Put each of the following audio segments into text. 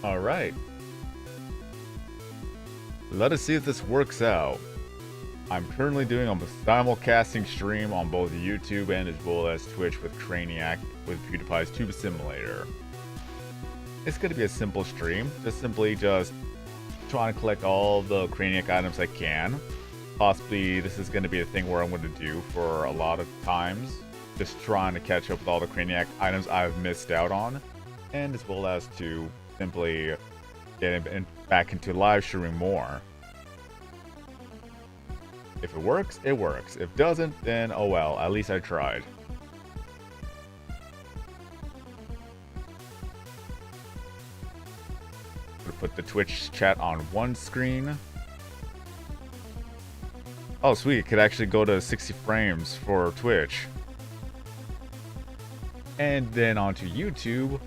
Alright. Let us see if this works out. I'm currently doing a simulcasting stream on both YouTube and as well as Twitch with Craniac with Pewdiepie's Tube Simulator. It's going to be a simple stream, just trying to collect all the Craniac items I can. Possibly this is going to be a thing where I'm going to do for a lot of times, just trying to catch up with all the Craniac items I've missed out on, and as well as to simply get back into live streaming more. If it works, it works. If it doesn't, then oh well, at least I tried. Put the Twitch chat on one screen. Oh sweet, it could actually go to 60 frames for Twitch. And then onto YouTube,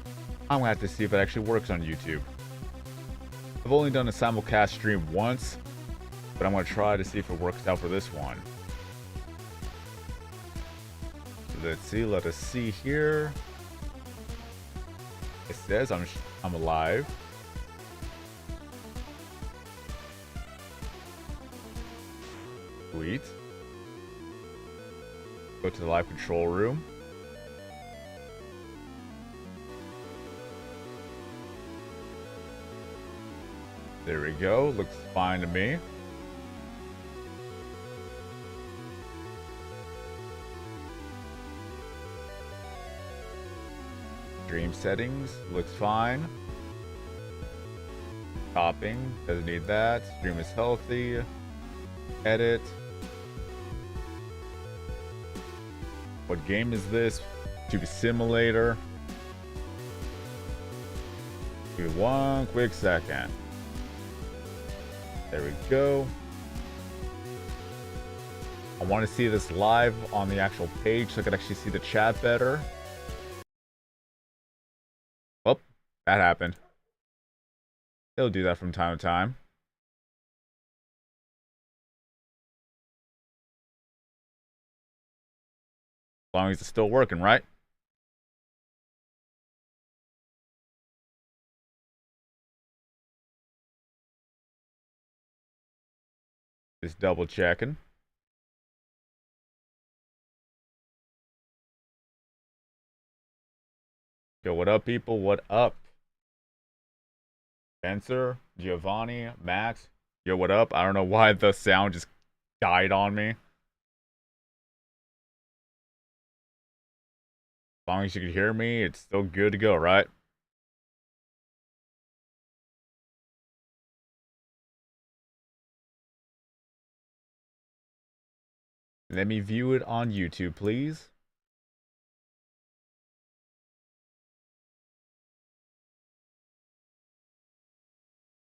I'm gonna have to see if it actually works on YouTube. I've only done a simulcast stream once, but I'm gonna try to see if it works out for this one. Let us see here. It says I'm alive. Sweet. Go to the live control room. There we go. Looks fine to me. Stream settings. Looks fine. Topping. Doesn't need that. Stream is healthy. Edit. What game is this? Tube Simulator. Give me one quick second. There we go. I want to see this live on the actual page so I can actually see the chat better. Oh, that happened. It'll do that from time to time. As long as it's still working, right? Just double checking. Yo, what up, people? What up? Spencer, Giovanni, Max. Yo, what up? I don't know why the sound just died on me. As long as you can hear me, it's still good to go, right? Let me view it on YouTube, please.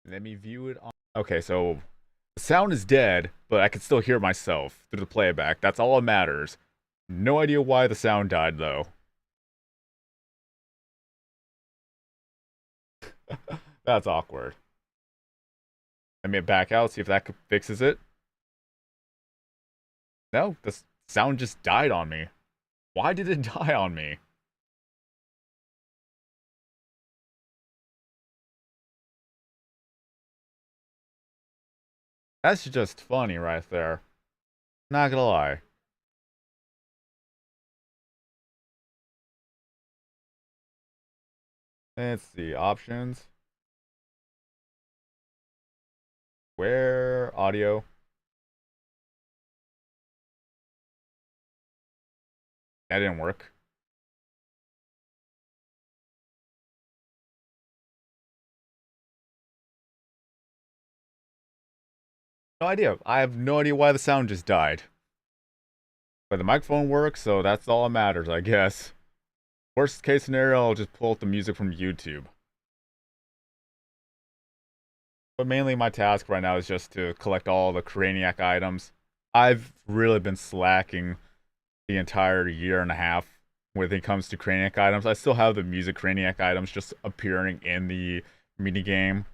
Let me view it on... Okay, so the sound is dead, but I can still hear myself through the playback. That's all that matters. No idea why the sound died, though. That's awkward. Let me back out, see if that fixes it. No, the sound just died on me. Why did it die on me? That's just funny right there. Not gonna lie. Let's see, options. Where audio? That didn't work. No idea. I have no idea why the sound just died. But the microphone works, so that's all that matters, I guess. Worst case scenario, I'll just pull up the music from YouTube. But mainly my task right now is just to collect all the Craniac items. I've really been slacking the entire year and a half when it comes to Craniac items. I still have the music Craniac items just appearing in the minigame.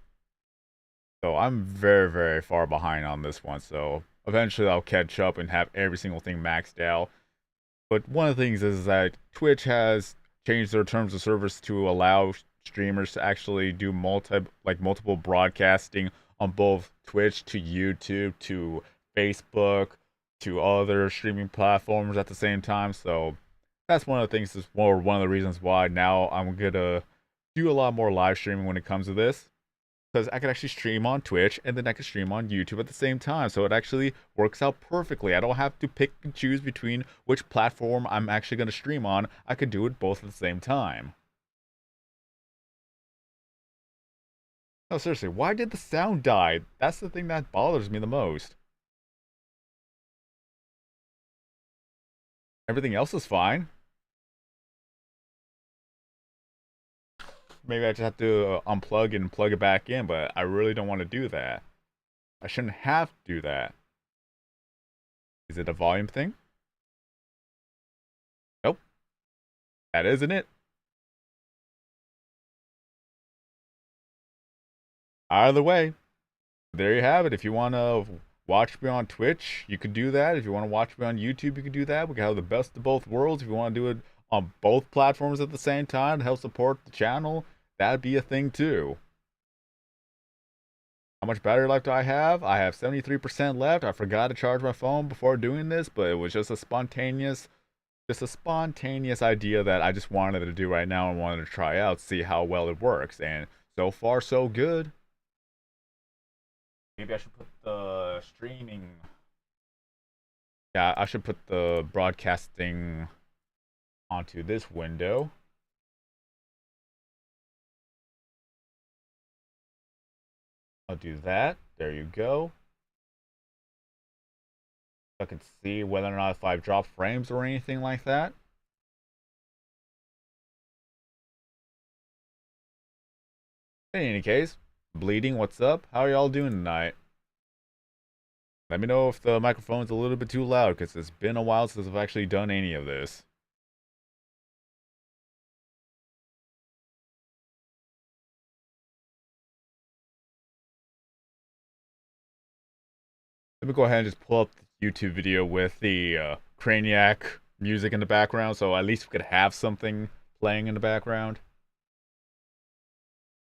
So I'm very, very far behind on this one. So eventually I'll catch up and have every single thing maxed out. But one of the things is that Twitch has changed their terms of service to allow streamers to actually do multiple broadcasting on both Twitch to YouTube to Facebook to other streaming platforms at the same time. So that's one of the things, one of the reasons why now I'm gonna do a lot more live streaming when it comes to this. Because I could actually stream on Twitch and then I could stream on YouTube at the same time. So it actually works out perfectly. I don't have to pick and choose between which platform I'm actually going to stream on. I could do it both at the same time. No, seriously, why did the sound die? That's the thing that bothers me the most. Everything else is fine. Maybe I just have to unplug and plug it back in, but I really don't want to do that. I shouldn't have to do that. Is it a volume thing? Nope. That isn't it. Either way, there you have it. If you want to watch me on Twitch, you could do that. If you want to watch me on YouTube, you could do that. We can have the best of both worlds. If you want to do it on both platforms at the same time to help support the channel, that'd be a thing too. How much battery life do I have? I have 73% left. I forgot to charge my phone before doing this, but it was just a spontaneous idea that I just wanted to do right now and wanted to try out, see how well it works. And so far, so good. Maybe I should put the streaming. Yeah, I should put the broadcasting onto this window. I'll do that. There you go. I can see whether or not if I've dropped frames or anything like that. In any case, Bleeding, what's up? How are y'all doing tonight? Let me know if the microphone's a little bit too loud, because it's been a while since I've actually done any of this. Let me go ahead and just pull up the YouTube video with the Craniac music in the background, so at least we could have something playing in the background.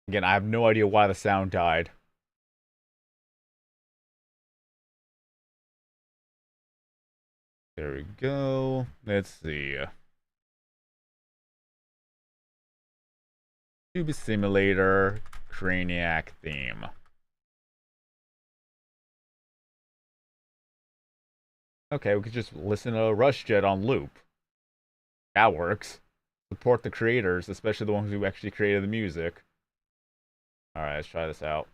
Again, I have no idea why the sound died. There we go. Let's see. Tube Simulator Craniac theme. Okay, we could just listen to Rush Jet on loop. That works. Support the creators, especially the ones who actually created the music. Alright, let's try this out.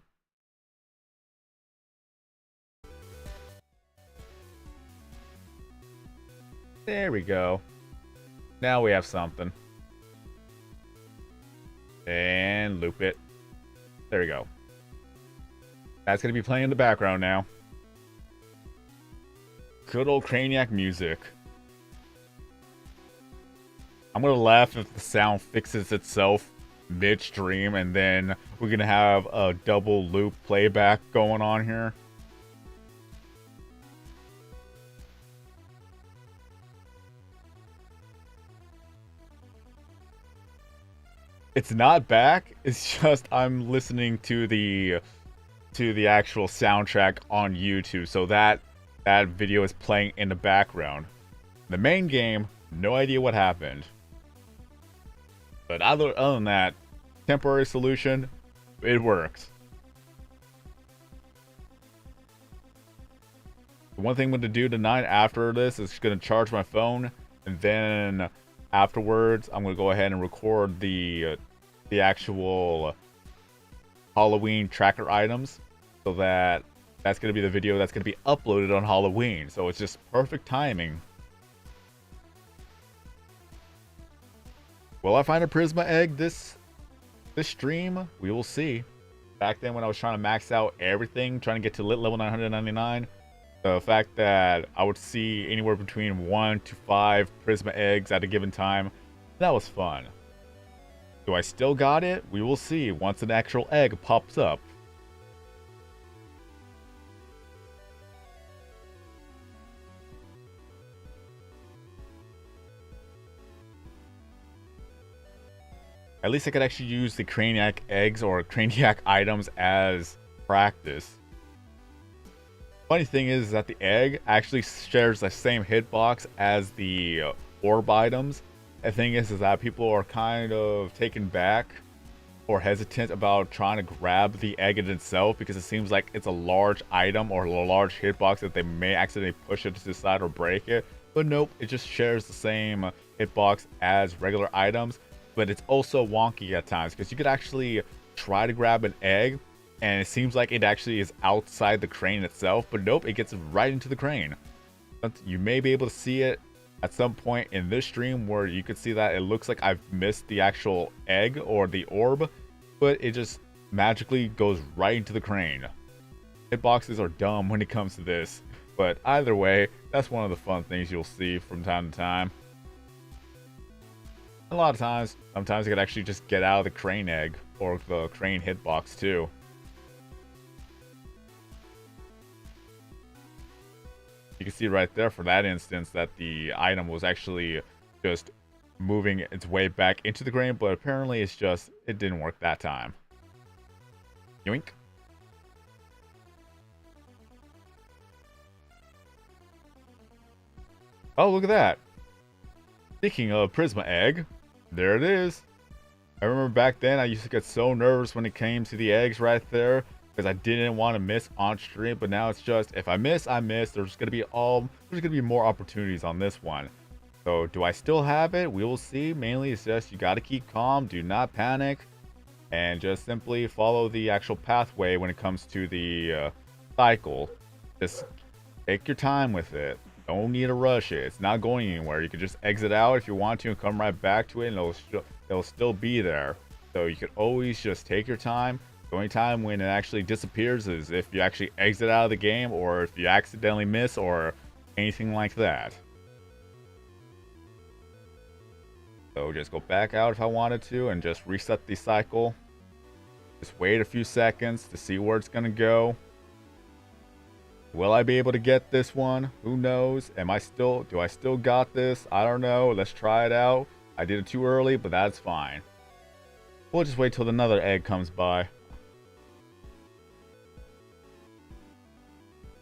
There we go. Now we have something. And loop it. There we go. That's going to be playing in the background now. Good old Craniac music. I'm going to laugh if the sound fixes itself midstream and then we're going to have a double loop playback going on here. It's not back. It's just I'm listening to the actual soundtrack on YouTube. So that video is playing in the background. The main game, no idea what happened. But other than that, temporary solution, it works. The one thing I'm going to do tonight after this is going to charge my phone, and then afterwards I'm going to go ahead and record the actual Halloween tracker items, so that's going to be the video that's going to be uploaded on Halloween. So it's just perfect timing. Will I find a Prisma egg this stream? We will see. Back then when I was trying to max out everything, trying to get to lit level 999, the fact that I would see anywhere between 1 to 5 Prisma eggs at a given time, that was fun. Do I still got it? We will see once an actual egg pops up. At least I could actually use the Craniac eggs or Craniac items as practice. Funny thing is that the egg actually shares the same hitbox as the orb items. The thing is that people are kind of taken back or hesitant about trying to grab the egg in itself because it seems like it's a large item or a large hitbox that they may accidentally push it to the side or break it. But nope, it just shares the same hitbox as regular items. But it's also wonky at times because you could actually try to grab an egg and it seems like it actually is outside the crane itself, but nope, it gets right into the crane. You may be able to see it at some point in this stream where you could see that it looks like I've missed the actual egg or the orb, but it just magically goes right into the crane. Hitboxes are dumb when it comes to this, but either way, that's one of the fun things you'll see from time to time. A lot of times, sometimes you could actually just get out of the crane egg or the crane hitbox too. You can see right there for that instance that the item was actually just moving its way back into the crane, but apparently it's just, it didn't work that time. Yoink. Oh, look at that. Speaking of Prisma Egg, there it is. I remember back then I used to get so nervous when it came to the eggs right there, because I didn't want to miss on stream, but now it's just, if I miss, I miss. There's gonna be more opportunities on this one. So do I still have it? We will see. Mainly it's just you gotta keep calm, do not panic, and just simply follow the actual pathway when it comes to the cycle. Just take your time with it. Don't need to rush it. It's not going anywhere. You can just exit out if you want to and come right back to it, and it'll still be there. So you could always just take your time. The only time when it actually disappears is if you actually exit out of the game or if you accidentally miss or anything like that. So just go back out if I wanted to and just reset the cycle. Just wait a few seconds to see where it's going to go. Will I be able to get this one? Who knows? Do I still got this? I don't know. Let's try it out. I did it too early, but that's fine. We'll just wait till another egg comes by.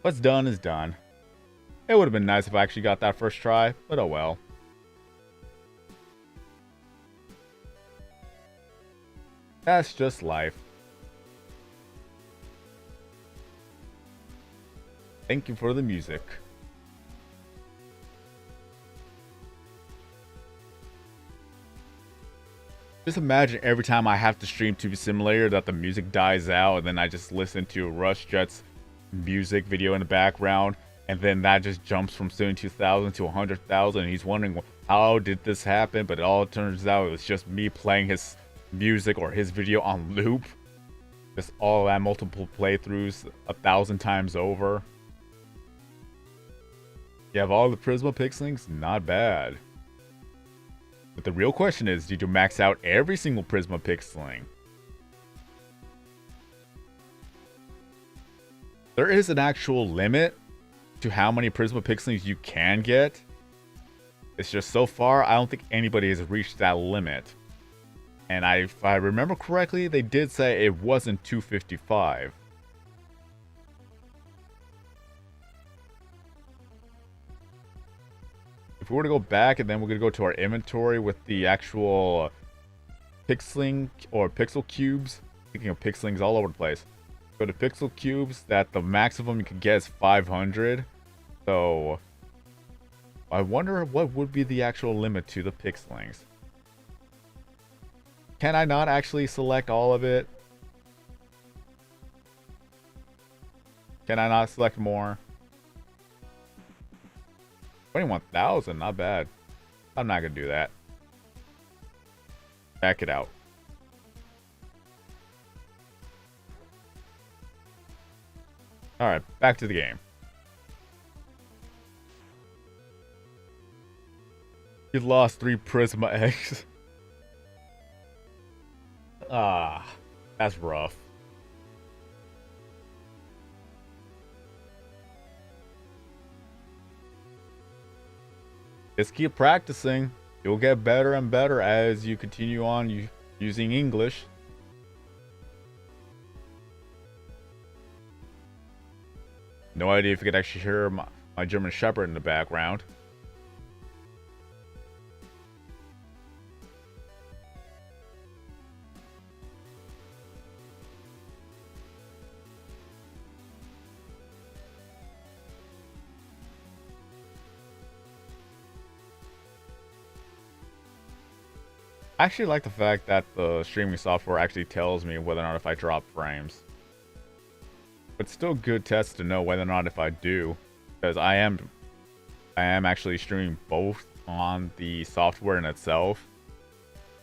What's done is done. It would have been nice if I actually got that first try, but oh well. That's just life. Thank you for the music. Just imagine every time I have to stream Pewdiepie Simulator that the music dies out and then I just listen to Rush Jet's music video in the background, and then that just jumps from 72,000 to 100,000 and he's wondering how did this happen, but it all turns out it was just me playing his music or his video on loop. Just all that multiple playthroughs 1,000 times over. You have all the Prisma Pixlings? Not bad. But the real question is, did you max out every single Prisma Pixling? There is an actual limit to how many Prisma Pixlings you can get. It's just so far, I don't think anybody has reached that limit. And if I remember correctly, they did say it wasn't 255. If we were to go back and then we're going to go to our inventory with the actual pixeling or pixel cubes. Speaking of pixelings all over the place. Go to pixel cubes, that the maximum you can get is 500. So I wonder what would be the actual limit to the pixelings. Can I not actually select all of it? Can I not select more? 21,000, not bad. I'm not gonna do that. Back it out. Alright, back to the game. You lost 3 Prisma eggs. Ah, that's rough. Just keep practicing. You'll get better and better as you continue on. using English. No idea if you could actually hear my German Shepherd in the background. I actually like the fact that the streaming software actually tells me whether or not if I drop frames. But still good test to know whether or not if I do. Because I am actually streaming both on the software in itself.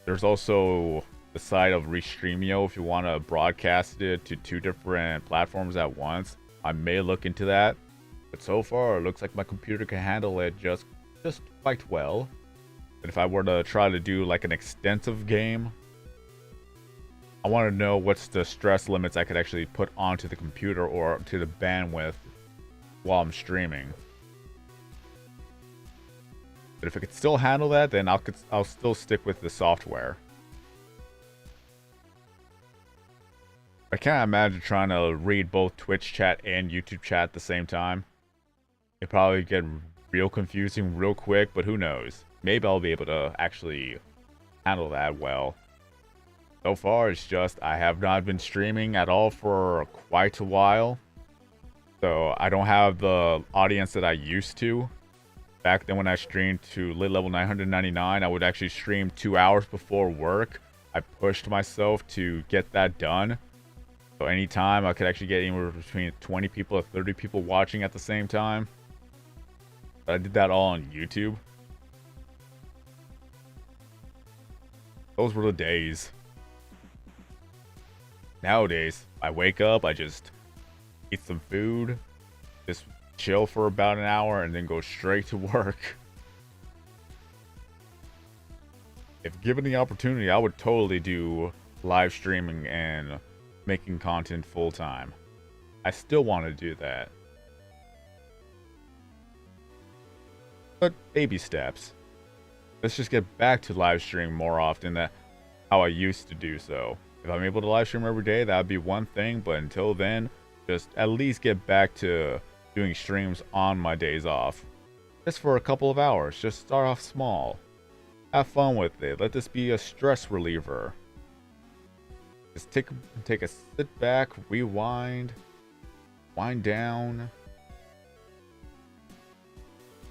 There's also the side of Restreamio if you want to broadcast it to 2 different platforms at once. I may look into that. But so far it looks like my computer can handle it just quite well. But if I were to try to do like an extensive game, I want to know what's the stress limits I could actually put onto the computer or to the bandwidth while I'm streaming. But if it could still handle that, then I'll still stick with the software. I can't imagine trying to read both Twitch chat and YouTube chat at the same time. It'd probably get real confusing real quick, but who knows? Maybe I'll be able to actually handle that well. So far, it's just I have not been streaming at all for quite a while. So I don't have the audience that I used to. Back then when I streamed to lit level 999, I would actually stream 2 hours before work. I pushed myself to get that done. So anytime I could actually get anywhere between 20 people to 30 people watching at the same time. But I did that all on YouTube. Those were the days. Nowadays, I wake up, I just eat some food, just chill for about an hour, and then go straight to work. If given the opportunity, I would totally do live streaming and making content full time. I still want to do that. But baby steps. Let's just get back to live stream more often than how I used to do so. If I'm able to live stream every day, that would be one thing, but until then, just at least get back to doing streams on my days off. Just for a couple of hours. Just start off small. Have fun with it. Let this be a stress reliever. Just take a sit back, rewind, wind down.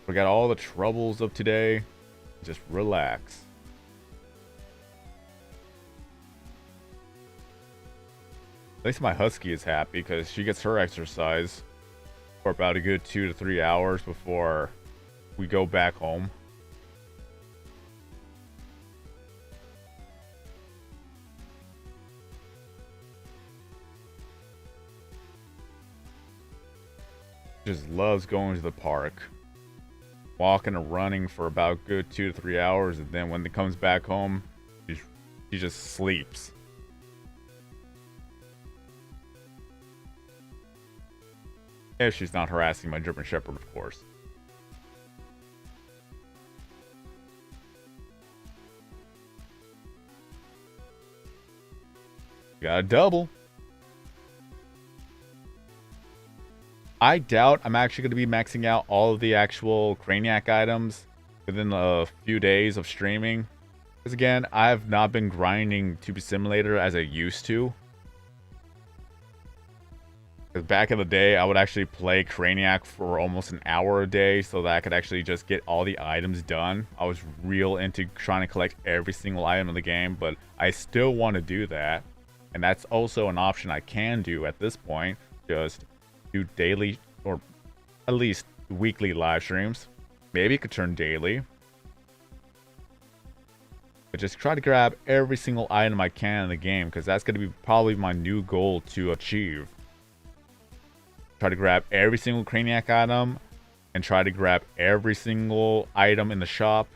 Forget all the troubles of today. Just relax. At least my husky is happy because she gets her exercise for about a good 2 to 3 hours before we go back home. Just loves going to the park. Walking or running for about a good 2 to 3 hours, and then when it comes back home, she just sleeps. If she's not harassing my German Shepherd, of course. Got a double. I doubt I'm actually going to be maxing out all of the actual Craniac items within a few days of streaming. Because again, I've not been grinding Tube Simulator as I used to. Because back in the day, I would actually play Craniac for almost an hour a day so that I could actually just get all the items done. I was real into trying to collect every single item in the game, but I still want to do that. And that's also an option I can do at this point. Just do daily or at least weekly live streams. Maybe it could turn daily. But just try to grab every single item I can in the game, because that's going to be probably my new goal to achieve. Try to grab every single Craniac item and try to grab every single item in the shop.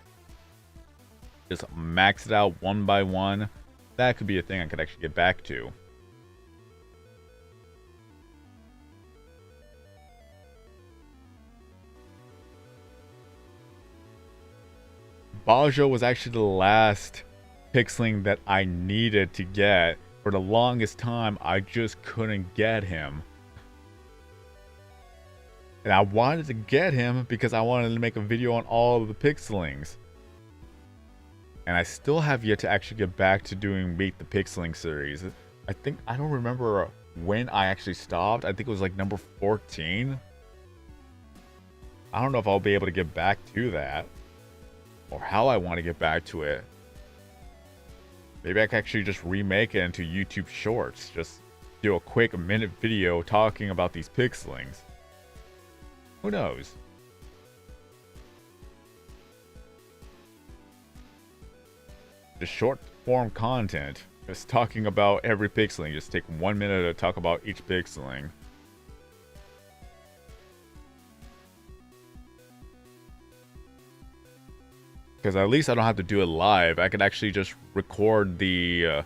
Just max it out one by one. That could be a thing I could actually get back to. Bajo was actually the last pixeling that I needed to get. For the longest time, I just couldn't get him. And I wanted to get him because I wanted to make a video on all of the pixelings. And I still have yet to actually get back to doing Meet the Pixeling series. I don't remember when I actually stopped. I think it was like number 14. I don't know if I'll be able to get back to that, or how I want to get back to it. Maybe I can actually just remake it into YouTube Shorts. Just do a quick minute video talking about these pixelings. Who knows? Just short form content. Just talking about every pixeling. Just take 1 minute to talk about each pixeling. Because at least I don't have to do it live. I could actually just record the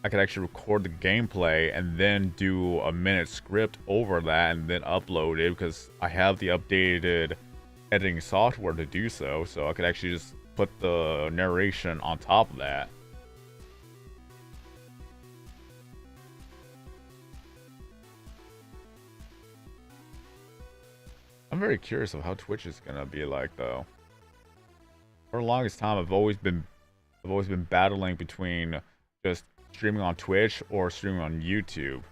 gameplay and then do a minute script over that and then upload it, because I have the updated editing software to do so. So I could actually just put the narration on top of that. I'm very curious of how Twitch is gonna be like, though. For the longest time, I've always been battling between just streaming on Twitch or streaming on YouTube.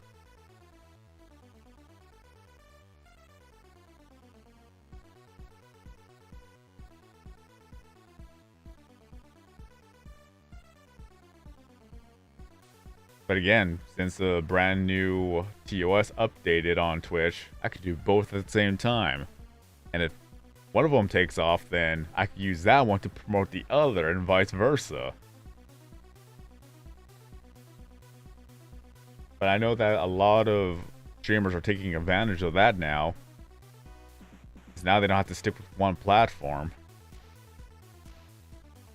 But again, since the brand new TOS updated on Twitch, I could do both at the same time. And if one of them takes off, then I could use that one to promote the other, and vice versa. But I know that a lot of streamers are taking advantage of that now, because now they don't have to stick with one platform.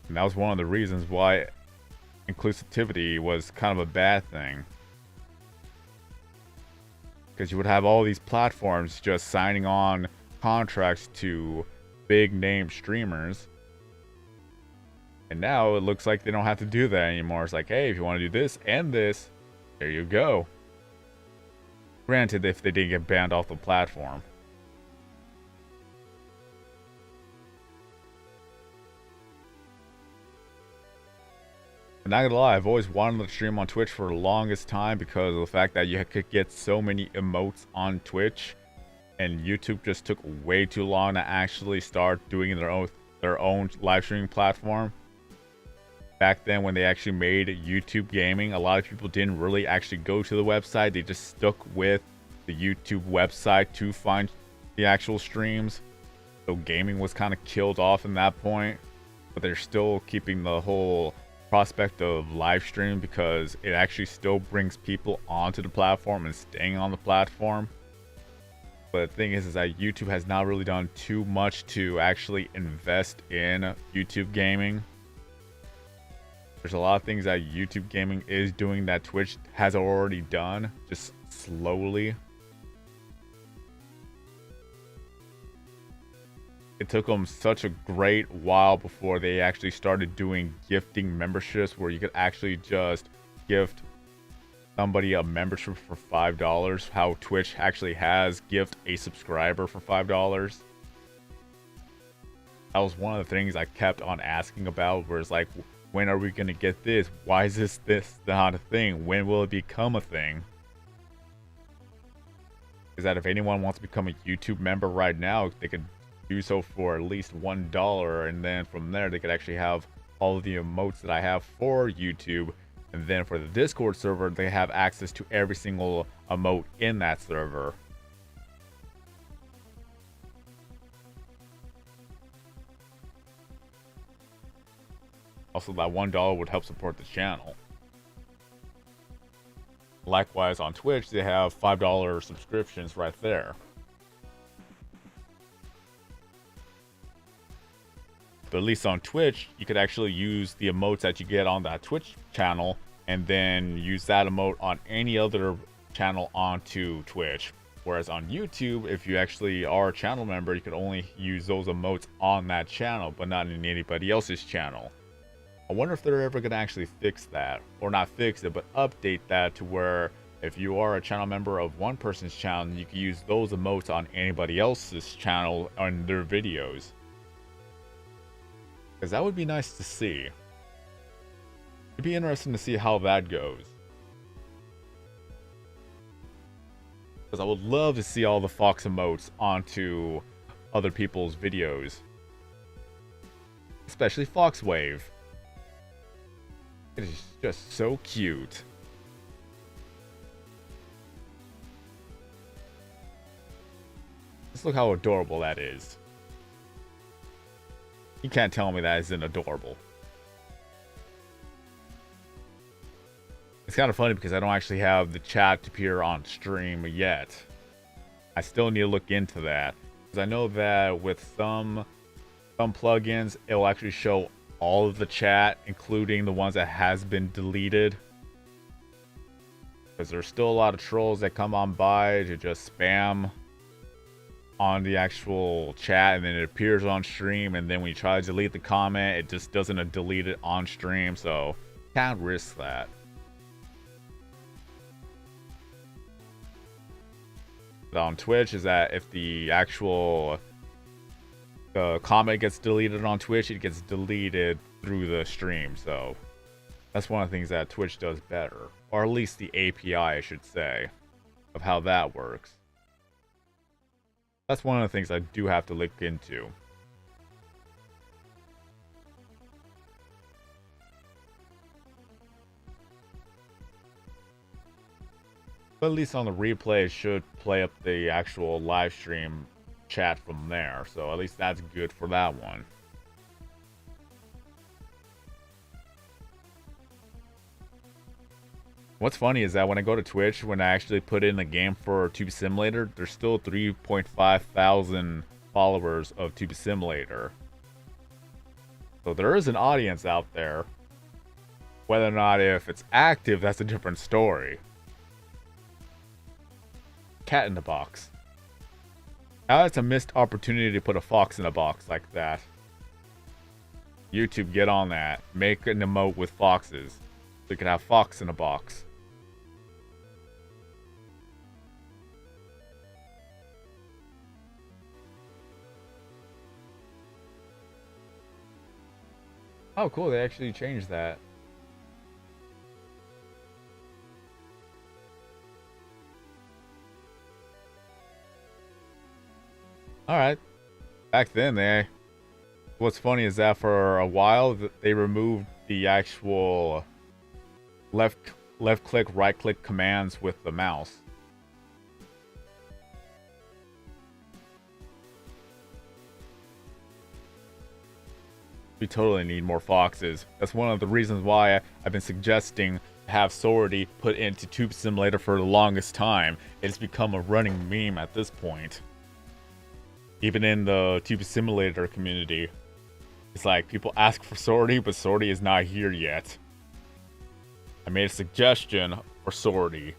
And that was one of the reasons why inclusivity was kind of a bad thing. Because you would have all these platforms just signing on contracts to big name streamers, and now it looks like they don't have to do that anymore. It's like, hey, if you want to do this and this, there you go. Granted, if they didn't get banned off the platform. But not gonna lie, I've always wanted to stream on Twitch for the longest time because of the fact that you could get so many emotes on Twitch. And YouTube just took way too long to actually start doing their own live streaming platform. Back then, when they actually made YouTube Gaming, a lot of people didn't really actually go to the website. They just stuck with the YouTube website to find the actual streams. So gaming was kind of killed off in that point. But they're still keeping the whole prospect of live stream because it actually still brings people onto the platform and staying on the platform. But the thing is that YouTube has not really done too much to actually invest in YouTube gaming. There's a lot of things that YouTube gaming is doing that Twitch has already done, just slowly. It took them such a great while before they actually started doing gifting memberships, where you could actually just gift somebody a membership for $5, how Twitch actually has gift a subscriber for $5. That was one of the things I kept on asking about, where it's like, when are we gonna get this? Why is this not a thing? When will it become a thing? Is that if anyone wants to become a YouTube member right now, they could do so for at least $1, and then from there they could actually have all of the emotes that I have for YouTube. And then for the Discord server, they have access to every single emote in that server. Also, that $1 would help support the channel. Likewise, on Twitch, they have $5 subscriptions right there. But at least on Twitch, you could actually use the emotes that you get on that Twitch channel and then use that emote on any other channel onto Twitch. Whereas on YouTube, if you actually are a channel member, you could only use those emotes on that channel, but not in anybody else's channel. I wonder if they're ever going to actually fix that. Or not fix it, but update that to where if you are a channel member of one person's channel, you can use those emotes on anybody else's channel on their videos. Because that would be nice to see. It'd be interesting to see how that goes. Because I would love to see all the Fox emotes onto other people's videos. Especially Fox Wave. It is just so cute. Just look how adorable that is. You can't tell me that isn't adorable. It's kind of funny because I don't actually have the chat appear on stream yet. I still need to look into that. Because I know that with some plugins, it will actually show all of the chat, including the ones that has been deleted. Because there's still a lot of trolls that come on by to just spam on the actual chat, and then it appears on stream, and then when you try to delete the comment, it just doesn't delete it on stream, so can't risk that. But on Twitch is that if the actual comment gets deleted on Twitch, it gets deleted through the stream, so that's one of the things that Twitch does better, or at least the API, I should say, of how that works. That's one of the things I do have to look into. But at least on the replay, it should play up the actual live stream chat from there. So at least that's good for that one. What's funny is that when I go to Twitch, when I actually put in the game for Tube Simulator, there's still 3.5 thousand followers of Tube Simulator. So there is an audience out there. Whether or not if it's active, that's a different story. Cat in the box. Now it's a missed opportunity to put a fox in a box like that. YouTube, get on that. Make an emote with foxes. So you can have fox in a box. Oh, cool. They actually changed that. Alright. Back then, what's funny is that for a while, they removed the actual left click, right click commands with the mouse. We totally need more foxes. That's one of the reasons why I've been suggesting have Sorority put into Tube Simulator for the longest time. It's become a running meme at this point. Even in the Tube Simulator community. It's like people ask for Sorority, but Sorority is not here yet. I made a suggestion for Sorority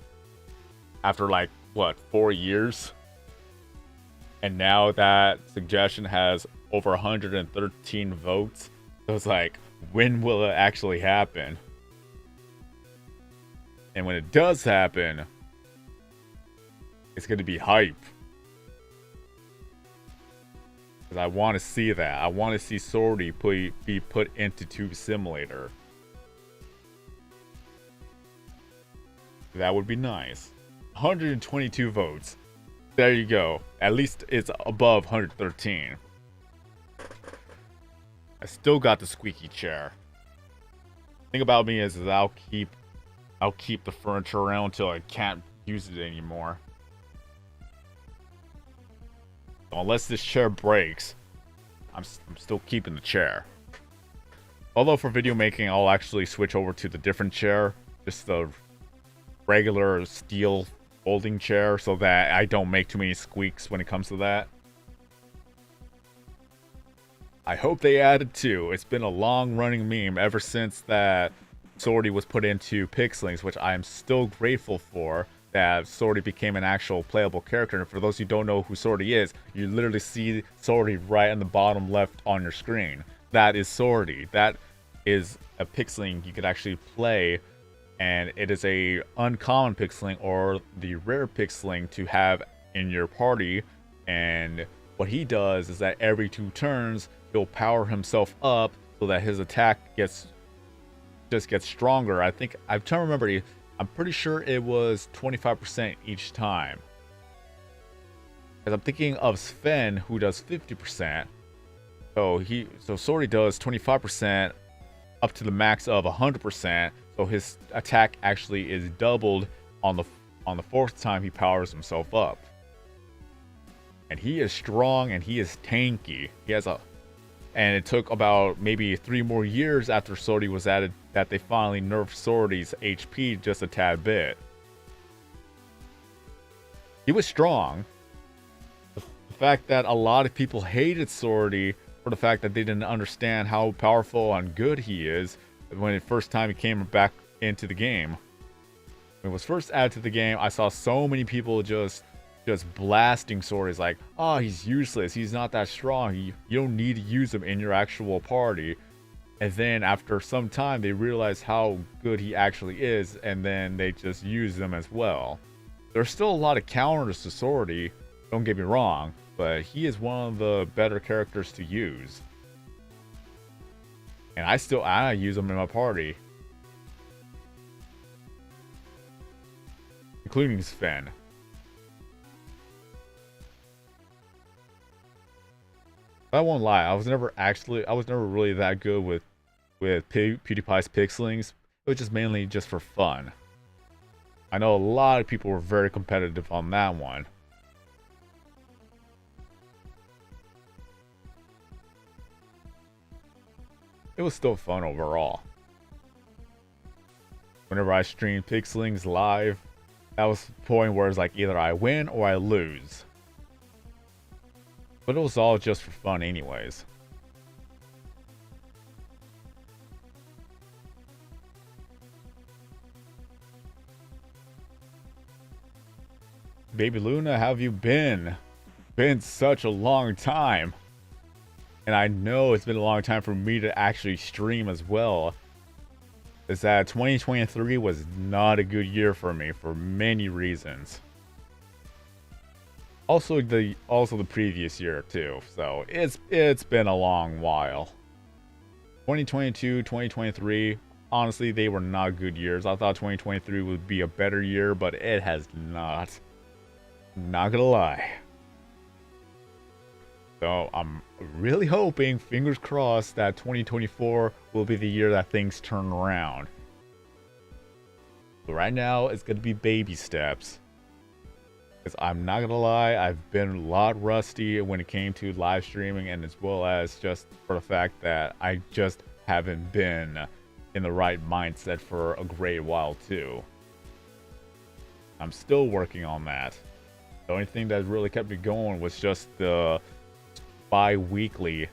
after like, what, 4 years? And now that suggestion has over 113 votes. So it's like, when will it actually happen? And when it does happen, it's going to be hype. Because I want to see that. I want to see Sorority be put into Tube Simulator. That would be nice. 122 votes. There you go. At least it's above 113. I still got the squeaky chair. Thing about me is I'll keep the furniture around until I can't use it anymore. Unless this chair breaks, I'm still keeping the chair. Although for video making, I'll actually switch over to the different chair, just the regular steel folding chair, so that I don't make too many squeaks when it comes to that. I hope they added too. It's been a long-running meme ever since that Sorority was put into Pixlinks, which I am still grateful for. That Sorority became an actual playable character. And for those who don't know who Sorority is, you literally see Sorority right on the bottom left on your screen. That is Sorority. That is a pixeling you could actually play, and it is a uncommon pixeling or the rare pixeling to have in your party. And what he does is that every 2 turns he'll power himself up so that his attack gets stronger. I think I'm trying to remember. I'm pretty sure it was 25% each time. Because I'm thinking of Sven, who does 50%. So Swordy does 25% up to the max of 100%. So his attack actually is doubled on the 4th time he powers himself up. And he is strong and he is tanky. And it took about maybe 3 more years after Swordy was added that they finally nerfed Swordy's HP just a tad bit. He was strong. The fact that a lot of people hated Swordy for the fact that they didn't understand how powerful and good he is when the first time he came back into the game. When it was first added to the game, I saw so many people just blasting Swordy. Like, oh, he's useless, he's not that strong, you don't need to use him in your actual party. And then after some time they realize how good he actually is, and then they just use them as well. There's still a lot of counters to Swordy, don't get me wrong, but he is one of the better characters to use. And I use him in my party. Including Sven. I won't lie, I was never really that good with PewDiePie's pixelings. It was just mainly just for fun. I know a lot of people were very competitive on that one. It was still fun overall. Whenever I streamed pixelings live, that was the point where it's like either I win or I lose. But it was all just for fun anyways. Baby Luna, how have you been? Been such a long time. And I know it's been a long time for me to actually stream as well. Is that 2023 was not a good year for me for many reasons. Also the previous year too. So it's been a long while. 2022, 2023, honestly, they were not good years. I thought 2023 would be a better year, but it has not. Not gonna lie. So I'm really hoping, fingers crossed, that 2024 will be the year that things turn around. But right now, it's gonna be baby steps. Because I'm not gonna lie, I've been a lot rusty when it came to live streaming, and as well as just for the fact that I just haven't been in the right mindset for a great while too. I'm still working on that. The only thing that really kept me going was just the bi-weekly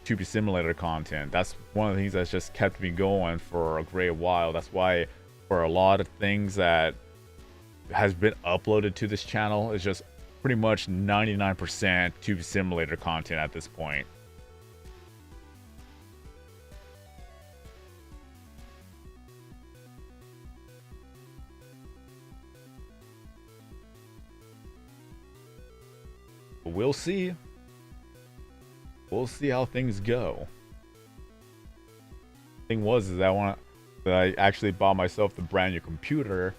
Pewdiepie Simulator content. That's one of the things that's just kept me going for a great while. That's why for a lot of things that has been uploaded to this channel is just pretty much 99% Pewdiepie Simulator content at this point. But we'll see. We'll see how things go. Thing was is that I actually bought myself the brand new computer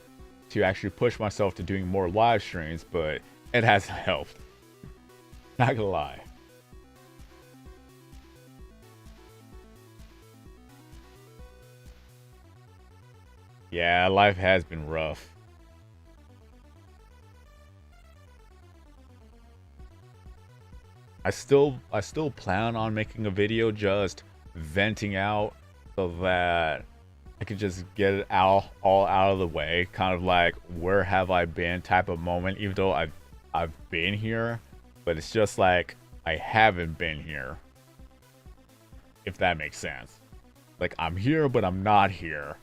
to actually push myself to doing more live streams, but it hasn't helped. Not gonna lie. Yeah, life has been rough. I still plan on making a video just venting out so that I could just get it all out of the way, kind of like where have I been type of moment, even though I've been here, but it's just like I haven't been here, if that makes sense. Like I'm here but I'm not here.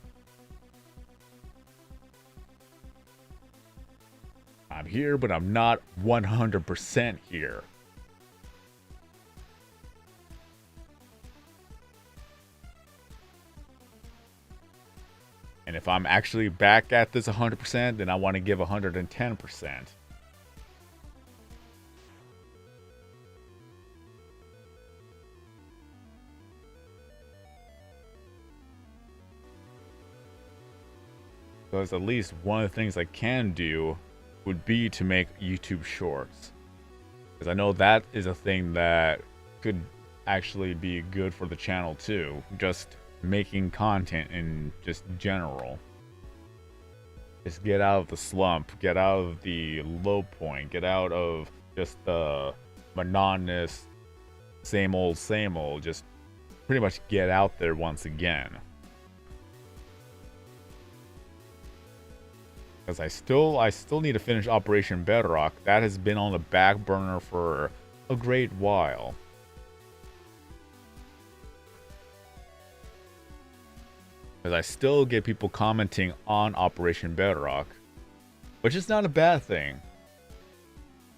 I'm here but I'm not 100% here. And if I'm actually back at this 100%, then I want to give 110%. Because at least one of the things I can do would be to make YouTube shorts. Because I know that is a thing that could actually be good for the channel too. Just making content in just general. Just get out of the slump, get out of the low point, get out of just the monotonous same old, just pretty much get out there once again. Because I still need to finish Operation Bedrock. That has been on the back burner for a great while. Because I still get people commenting on Operation Bedrock, which is not a bad thing.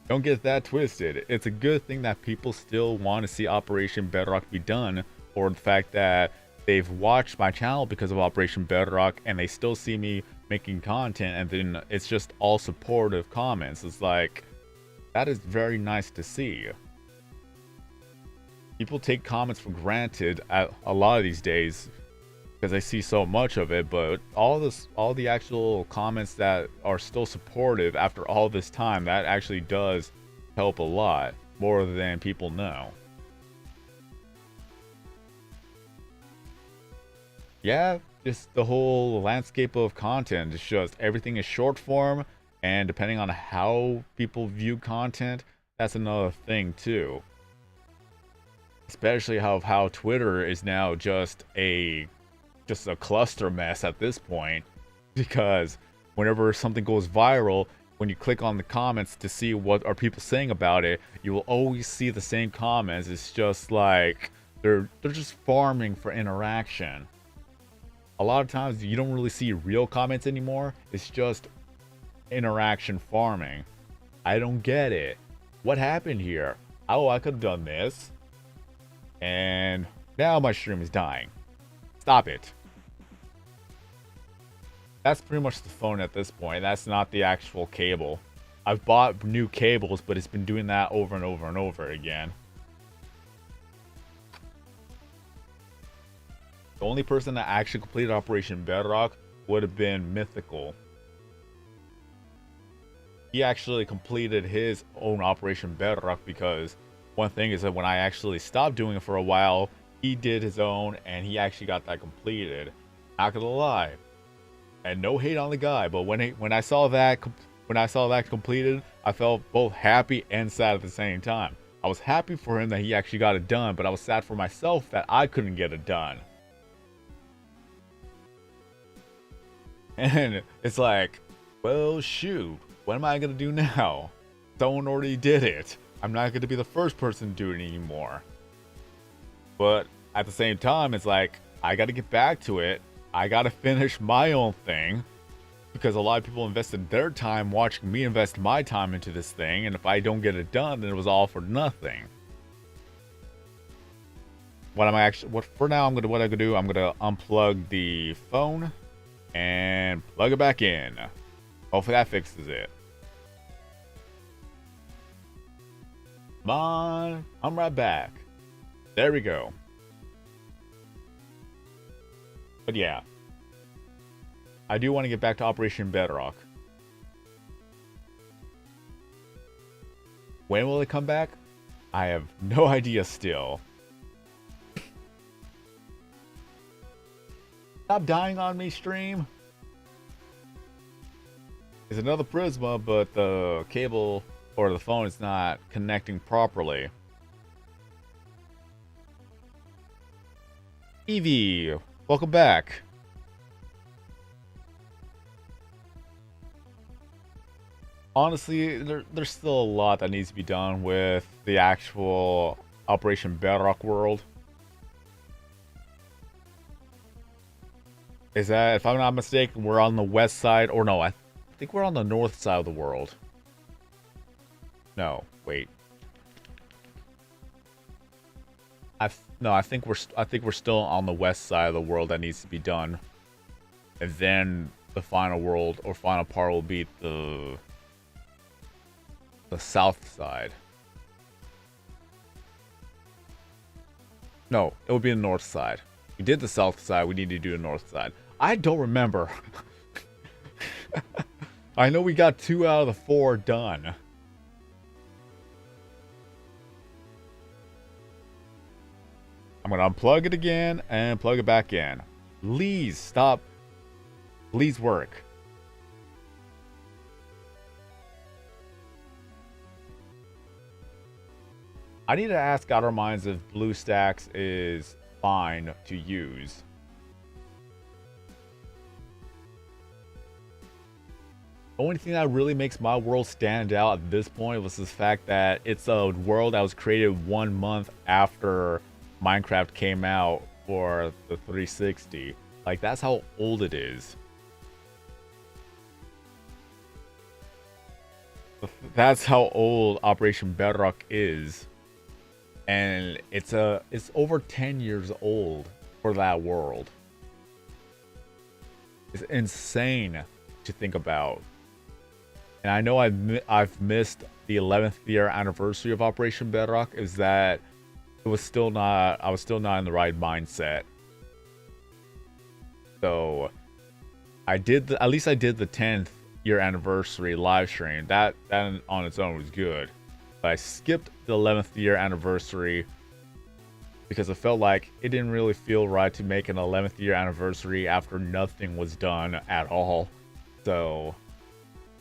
Don't get that twisted. It's a good thing that people still want to see Operation Bedrock be done, or the fact that they've watched my channel because of Operation Bedrock and they still see me making content, and then it's just all supportive comments. It's like, that is very nice to see. People take comments for granted a lot of these days because I see so much of it, but all the actual comments that are still supportive after all this time, that actually does help a lot more than people know. Yeah, just the whole landscape of content. It's just everything is short form, and depending on how people view content, that's another thing too. Especially how Twitter is now just a cluster mess at this point, because whenever something goes viral, when you click on the comments to see what are people saying about it, you will always see the same comments. It's just like they're just farming for interaction. A lot of times you don't really see real comments anymore. It's just interaction farming. I don't get it. What happened here? Oh, I could have done this. And now my stream is dying. Stop it. That's pretty much the phone at this point. That's not the actual cable. I've bought new cables, but it's been doing that over and over and over again. The only person that actually completed Operation Bedrock would have been Mythical. He actually completed his own Operation Bedrock, because one thing is that when I actually stopped doing it for a while, he did his own and he actually got that completed. Not gonna lie, and no hate on the guy, but when I saw that completed, I felt both happy and sad at the same time. I was happy for him that he actually got it done, but I was sad for myself that I couldn't get it done. And it's like, well, shoot, what am I gonna do now? Someone already did it. I'm not gonna be the first person to do it anymore. But at the same time, it's like, I gotta get back to it. I gotta finish my own thing, because a lot of people invested their time watching me invest my time into this thing, and if I don't get it done, then it was all for nothing. What I'm gonna do, I'm gonna unplug the phone and plug it back in. Hopefully that fixes it. Come on, I'm right back. There we go. But yeah, I do want to get back to Operation Bedrock. When will it come back? I have no idea still. Stop dying on me, stream. It's another Prisma, but the cable or the phone is not connecting properly. Evie, welcome back. Honestly, there's still a lot that needs to be done with the actual Operation Bedrock world. Is that, if I'm not mistaken, we're on the west side, or no, I think we're on the north side of the world. No, wait. I think we're still on the west side of the world that needs to be done. And then the final world or final part will be the south side. No, it will be the north side. We did the south side, we need to do the north side. I don't remember. I know we got 2 out of the 4 done. I'm gonna unplug it again and plug it back in. Please stop. Please work. I need to ask Outer Minds if BlueStacks is fine to use. The only thing that really makes my world stand out at this point was the fact that it's a world that was created 1 month after Minecraft came out for the 360. Like, that's how old it is. That's how old Operation Bedrock is. And it's over 10 years old for that world. It's insane to think about. And I know I've missed the 11th year anniversary of Operation Bedrock. Is that I was still not in the right mindset. So at least I did the 10th year anniversary live stream. That on its own was good. But I skipped the 11th year anniversary because it felt like it didn't really feel right to make an 11th year anniversary after nothing was done at all. So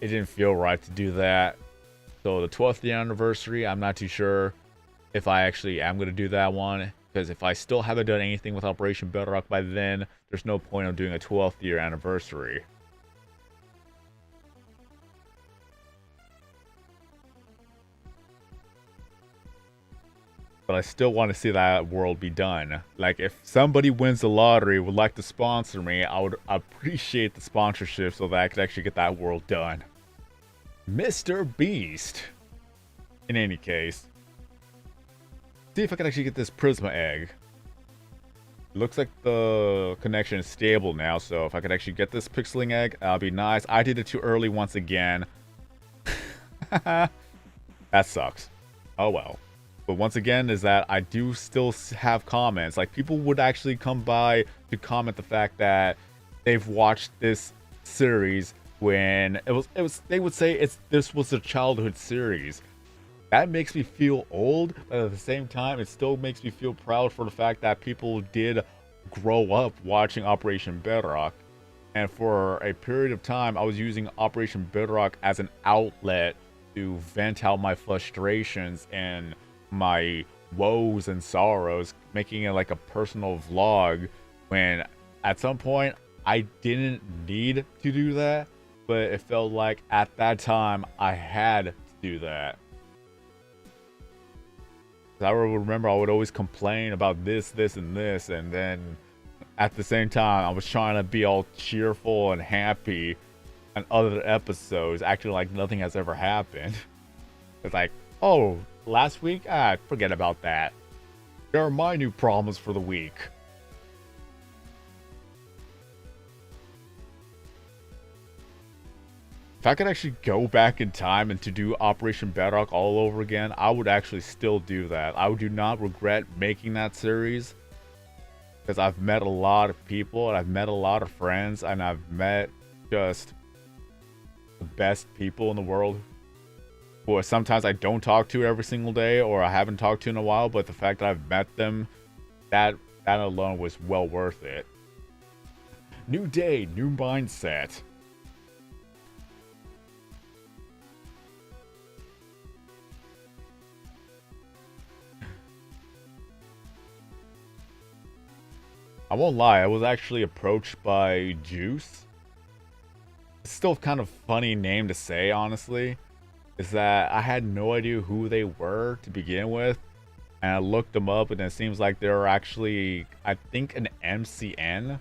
it didn't feel right to do that. So the 12th year anniversary, I'm not too sure if I actually am going to do that one. Because if I still haven't done anything with Operation Bedrock by then, there's no point of doing a 12th year anniversary. But I still want to see that world be done. Like, if somebody wins the lottery, would like to sponsor me, I would appreciate the sponsorship so that I could actually get that world done. Mr. Beast. In any case. See if I can actually get this Prisma egg. Looks like the connection is stable now, so if I could actually get this pixeling egg, that'll be nice. I did it too early once again. That sucks. Oh well. But once again, is that I do still have comments. Like, people would actually come by to comment the fact that they've watched this series when they would say this was a childhood series. That makes me feel old, but at the same time, it still makes me feel proud for the fact that people did grow up watching Operation Bedrock. And for a period of time, I was using Operation Bedrock as an outlet to vent out my frustrations and my woes and sorrows, making it like a personal vlog, when at some point I didn't need to do that, but it felt like at that time I had to do that. I remember I would always complain about this, and this, and then at the same time I was trying to be all cheerful and happy on other episodes, acting like nothing has ever happened. It's like, oh, last week? Forget about that. There are my new problems for the week. If I could actually go back in time and to do Operation Bedrock all over again, I would actually still do that. I do not regret making that series, because I've met a lot of people and I've met a lot of friends and I've met just the best people in the world who sometimes I don't talk to every single day or I haven't talked to in a while, but the fact that I've met them, that alone was well worth it. New day, new mindset. I won't lie, I was actually approached by Juice. It's still kind of funny name to say, honestly. Is that I had no idea who they were to begin with. And I looked them up and it seems like they're actually, I think, an MCN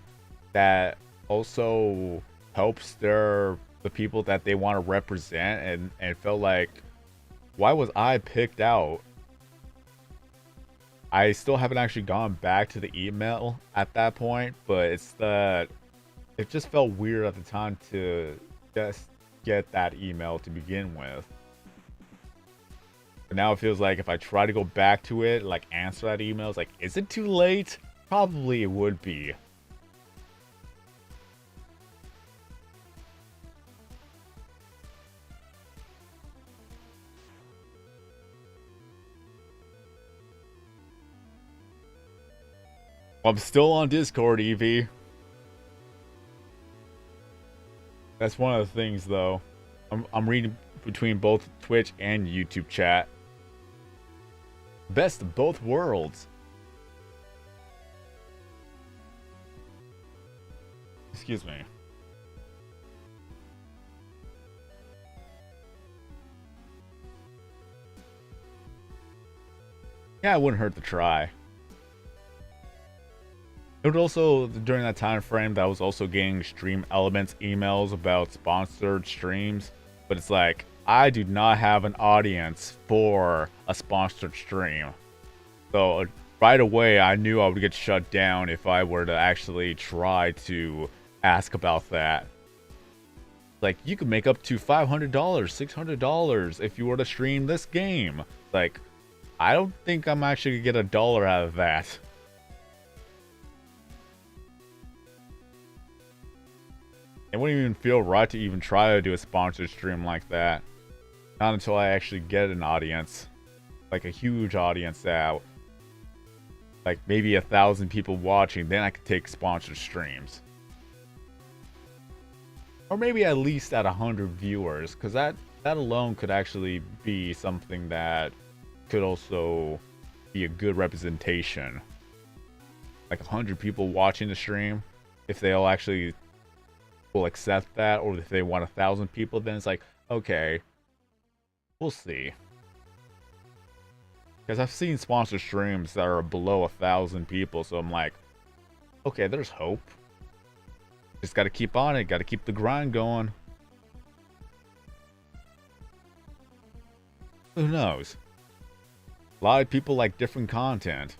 that also helps the people that they want to represent, and it felt like, why was I picked out? I still haven't actually gone back to the email at that point, but it's the it just felt weird at the time to just get that email to begin with. But now it feels like if I try to go back to it, like answer that email, it's like, is it too late? Probably it would be. I'm still on Discord, Evie. That's one of the things, though. I'm reading between both Twitch and YouTube chat. Best of both worlds. Excuse me. Yeah, it wouldn't hurt to try. It would also, during that time frame, that I was also getting Stream Elements emails about sponsored streams. But it's like, I do not have an audience for a sponsored stream. So right away, I knew I would get shut down if I were to actually try to ask about that. Like, you could make up to $500, $600 if you were to stream this game. Like, I don't think I'm actually gonna get $1 out of that. It wouldn't even feel right to even try to do a sponsored stream like that. Not until I actually get an audience. Like a huge audience that, like maybe 1,000 people watching, then I could take sponsored streams. Or maybe at least at 100 viewers, because that alone could actually be something that could also be a good representation. Like 100 people watching the stream, if they all actually will accept that, or if they want 1,000 people, then it's like, okay, we'll see. Because I've seen sponsored streams that are below 1,000 people, so I'm like, okay, there's hope. Just gotta keep on it, gotta keep the grind going. Who knows? A lot of people like different content.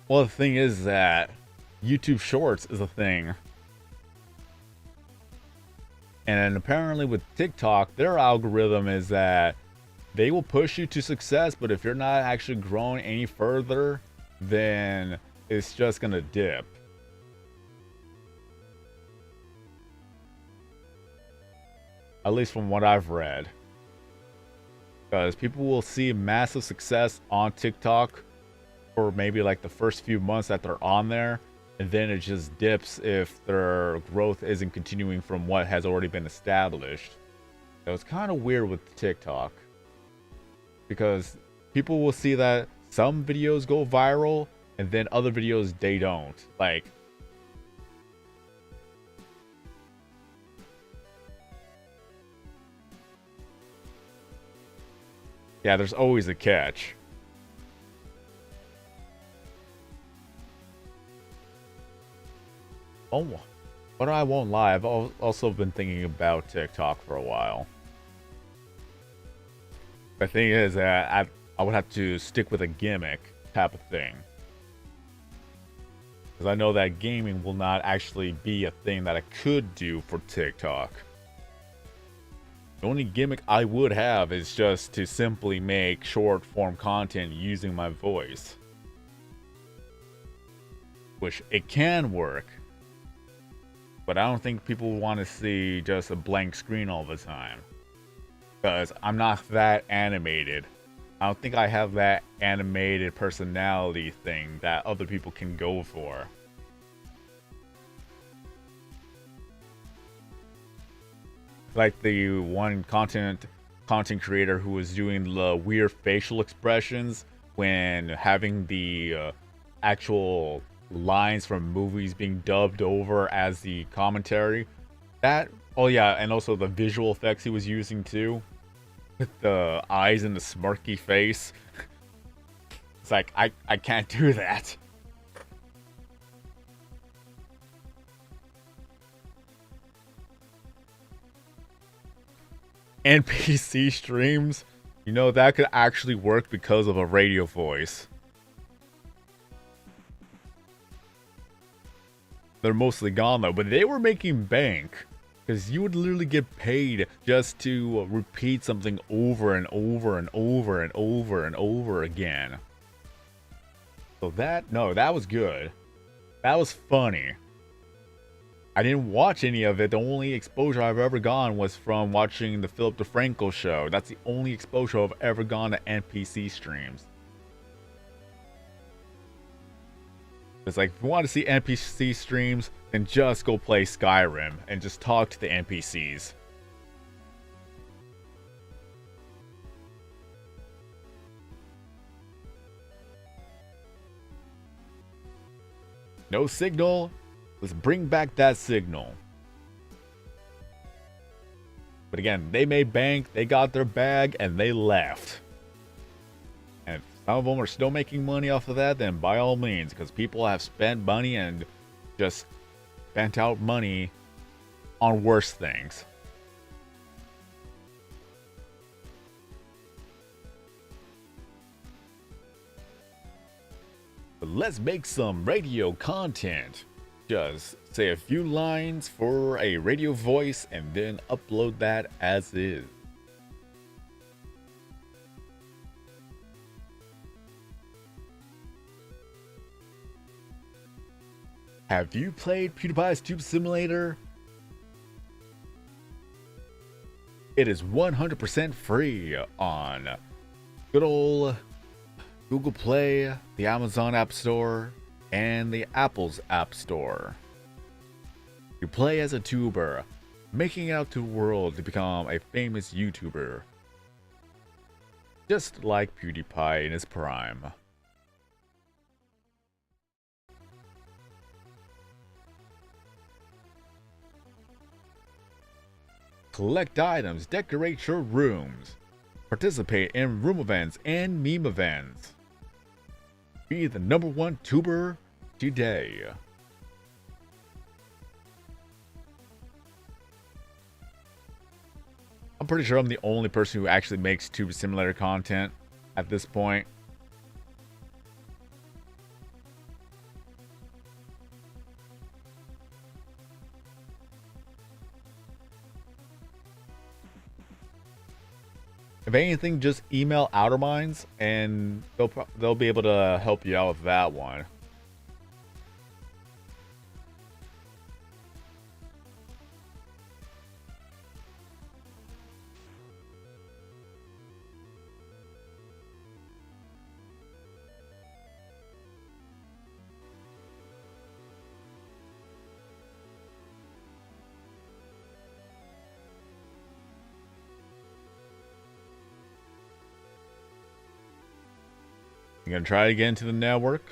Well, the thing is that YouTube Shorts is a thing. And apparently with TikTok, their algorithm is that they will push you to success, but if you're not actually growing any further, then it's just gonna dip. At least from what I've read. Because people will see massive success on TikTok for maybe like the first few months that they're on there, and then it just dips if their growth isn't continuing from what has already been established. So it's kind of weird with TikTok, because people will see that some videos go viral and then other videos they don't. Like, yeah, there's always a catch. Oh, but I won't lie, I've also been thinking about TikTok for a while. The thing is that I would have to stick with a gimmick type of thing. Because I know that gaming will not actually be a thing that I could do for TikTok. The only gimmick I would have is just to simply make short form content using my voice. Which it can work. But I don't think people want to see just a blank screen all the time. Because I'm not that animated. I don't think I have that animated personality thing that other people can go for. Like the one content creator who was doing the weird facial expressions when having the actual lines from movies being dubbed over as the commentary. That, oh yeah, and also the visual effects he was using too, with the eyes and the smirky face. It's like, I can't do that. NPC streams, you know, that could actually work because of a radio voice. They're mostly gone though, but they were making bank. Because you would literally get paid just to repeat something over and over and over and over and over again. So that was good. That was funny. I didn't watch any of it. The only exposure I've ever gone was from watching the Philip DeFranco show. That's the only exposure I've ever gone to NPC streams. It's like, if you want to see NPC streams, then just go play Skyrim and just talk to the NPCs. No signal? Let's bring back that signal. But again, they made bank, they got their bag, and they left. And some of them are still making money off of that, then by all means, because people have spent money and just spent out money on worse things. But let's make some radio content. Just say a few lines for a radio voice and then upload that as is. Have you played Pewdiepie's Tube Simulator? It is 100% free on good old Google Play, the Amazon App Store, and the Apple's App Store. You play as a tuber, making it out to the world to become a famous YouTuber. Just like PewDiePie in his prime. Collect items, decorate your rooms, participate in room events and meme events. Be the #1 tuber today. I'm pretty sure I'm the only person who actually makes Tube Simulator content at this point. If anything, just email Outerminds and they'll be able to help you out with that one. You gonna try again to the network?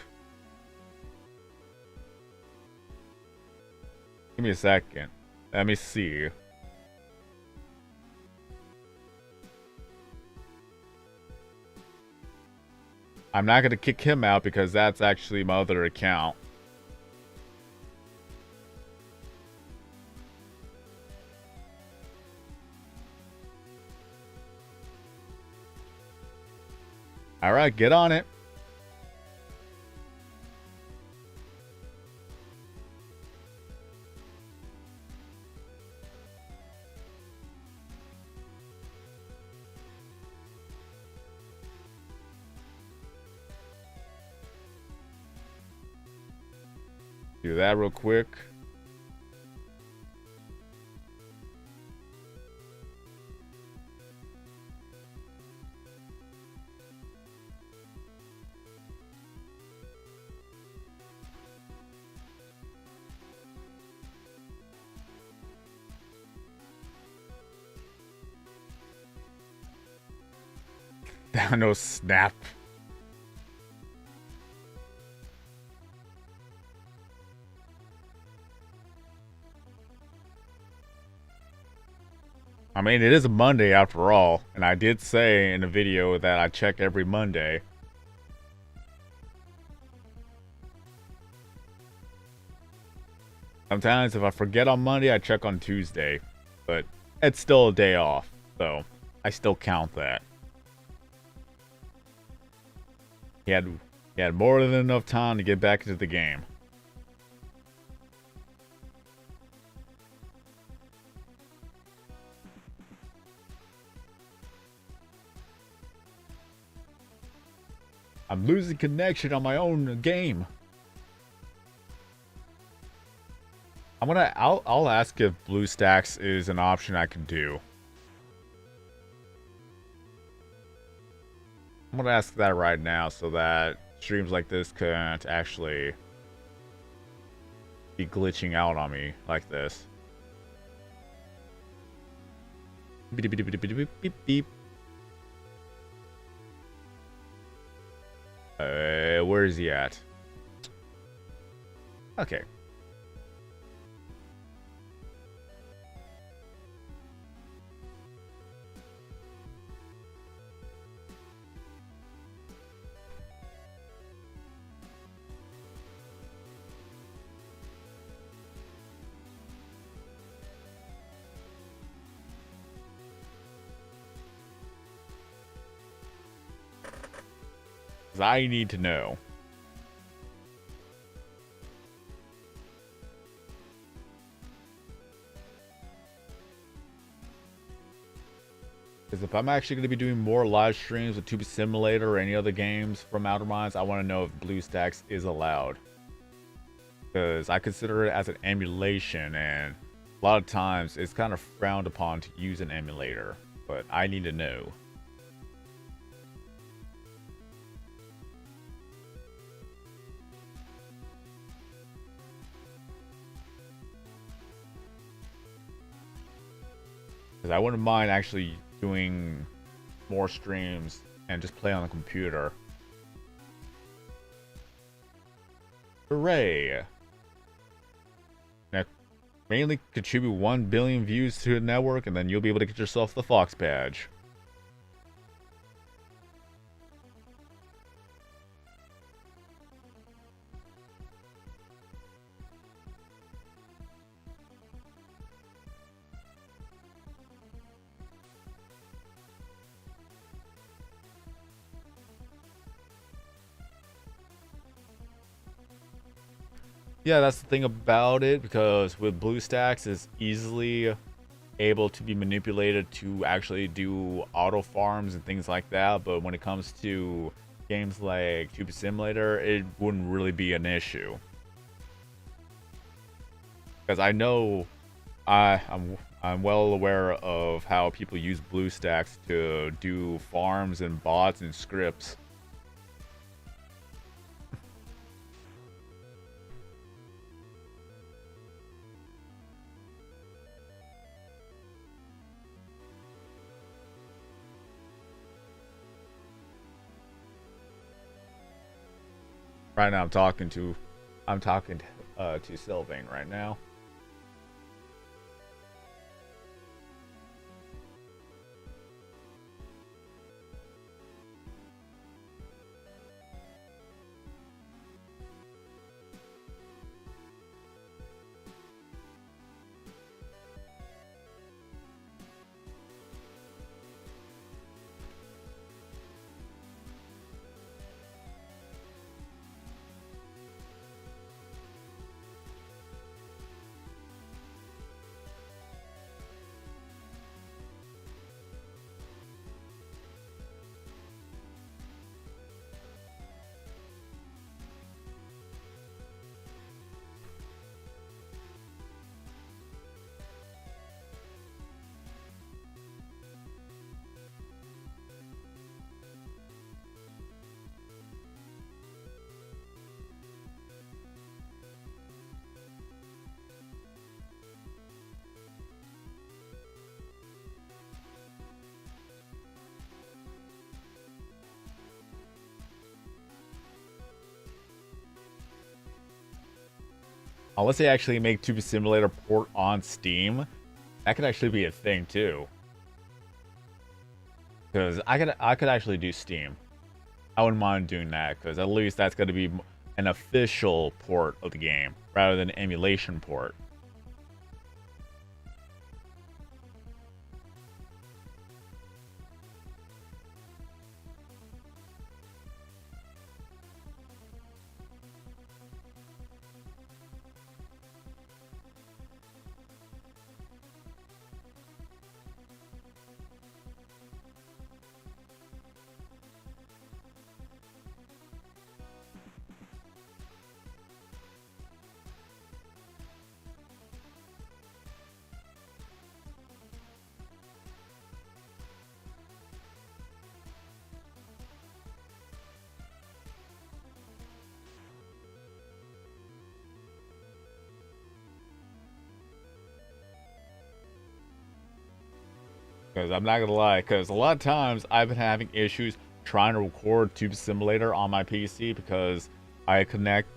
Give me a second. Let me see. I'm not gonna kick him out because that's actually my other account. Alright, get on it. Do that real quick. No snap. I mean, it is a Monday after all, and I did say in the video that I check every Monday. Sometimes if I forget on Monday, I check on Tuesday, but it's still a day off. So I still count that. He had more than enough time to get back into the game. I'm losing connection on my own game. I'll ask if BlueStacks is an option I can do. I'm gonna ask that right now so that streams like this can't actually be glitching out on me like this. Beep, beep, beep, beep, beep, beep. Where is he at? Okay. I need to know. Because if I'm actually going to be doing more live streams with Tube Simulator or any other games from Outer Minds, I want to know if BlueStacks is allowed. Because I consider it as an emulation, and a lot of times it's kind of frowned upon to use an emulator. But I need to know. Because I wouldn't mind actually doing more streams and just play on the computer. Hooray! Now, mainly contribute 1 billion views to the network, and then you'll be able to get yourself the Fox badge. Yeah, that's the thing about it, because with BlueStacks, it's easily able to be manipulated to actually do auto farms and things like that, but when it comes to games like Tube Simulator, it wouldn't really be an issue. Because I know I'm well aware of how people use BlueStacks to do farms and bots and scripts. Right now, I'm talking to Sylvain right now. Unless they actually make Tube Simulator port on Steam, that could actually be a thing too. Because I could actually do Steam. I wouldn't mind doing that, because at least that's going to be an official port of the game rather than an emulation port. Because I'm not gonna lie, because a lot of times I've been having issues trying to record Tube Simulator on my PC because I connect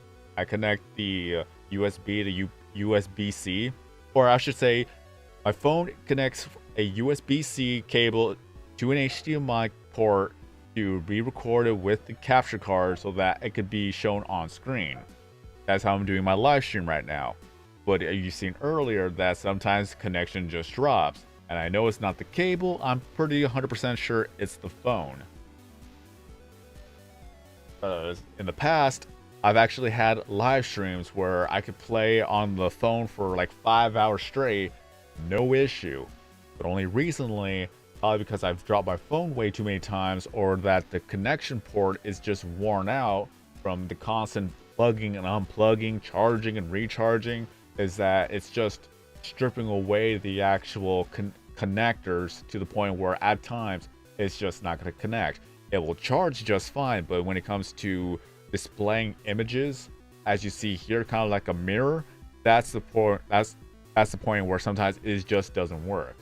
the USB to USB-C, or I should say, my phone connects a USB-C cable to an HDMI port to be recorded with the capture card so that it could be shown on screen. That's how I'm doing my live stream right now. But you've seen earlier that sometimes connection just drops. And I know it's not the cable, I'm pretty 100% sure it's the phone. In the past, I've actually had live streams where I could play on the phone for like 5 hours straight, no issue. But only recently, probably because I've dropped my phone way too many times, or that the connection port is just worn out from the constant plugging and unplugging, charging and recharging, is that it's just stripping away the actual connectors to the point where at times it's just not going to connect. It will charge just fine, but when it comes to displaying images, as you see here, kind of like a mirror, that's the point. That's the point where sometimes it just doesn't work.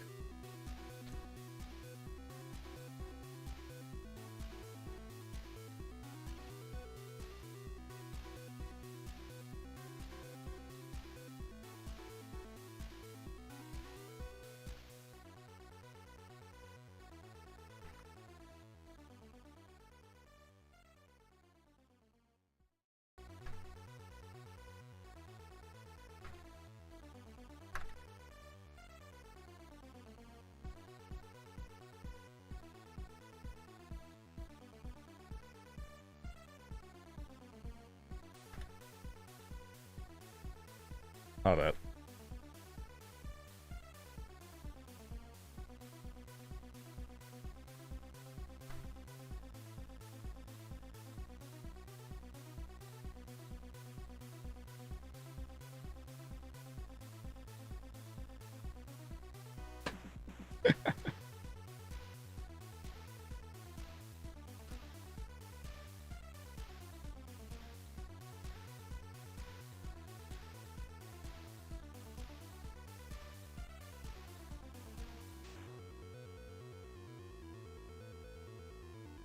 Oh, that.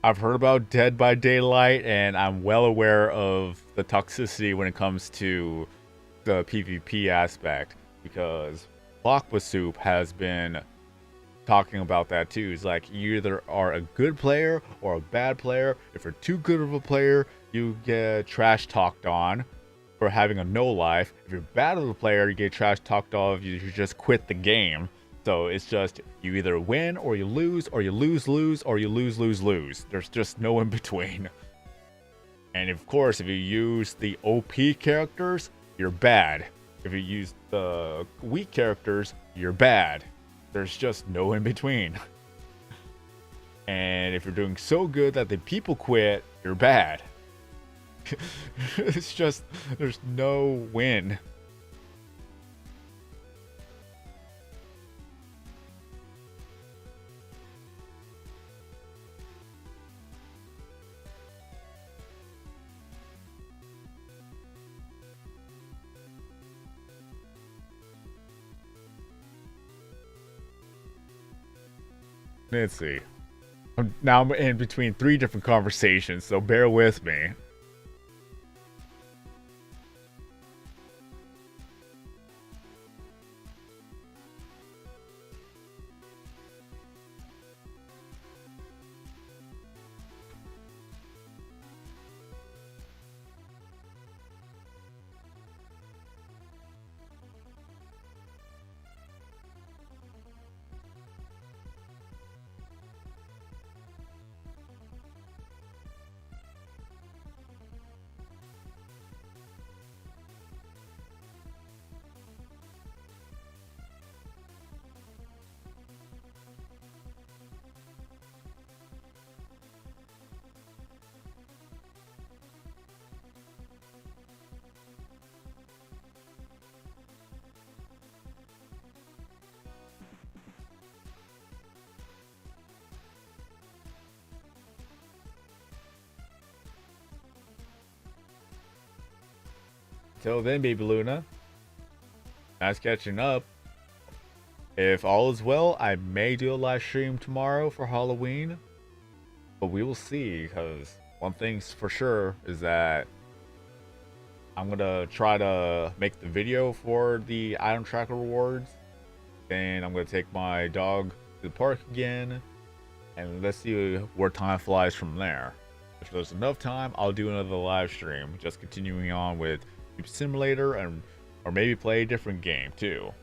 I've heard about Dead by Daylight, and I'm well aware of the toxicity when it comes to the PvP aspect, because Aqua Soup has been talking about that too. It's like you either are a good player or a bad player. If you're too good of a player, you get trash talked on for having a no life. If you're bad of a player, you get trash talked off. You just quit the game. So it's just you either win or you lose, or you lose, or you lose. There's just no in between. And of course, if you use the OP characters, you're bad. If you use the weak characters, you're bad. There's just no in between. And if you're doing so good that the people quit, you're bad. It's just, there's no win. Let's see. Now I'm in between 3 different conversations, so bear with me. Till then, baby Luna. Nice catching up. If all is well, I may do a live stream tomorrow for Halloween, but we will see, because one thing's for sure is that I'm gonna try to make the video for the item tracker rewards. Then I'm gonna take my dog to the park again, and let's see where time flies from there. If there's enough time, I'll do another live stream, just continuing on with Simulator, and or maybe play a different game too.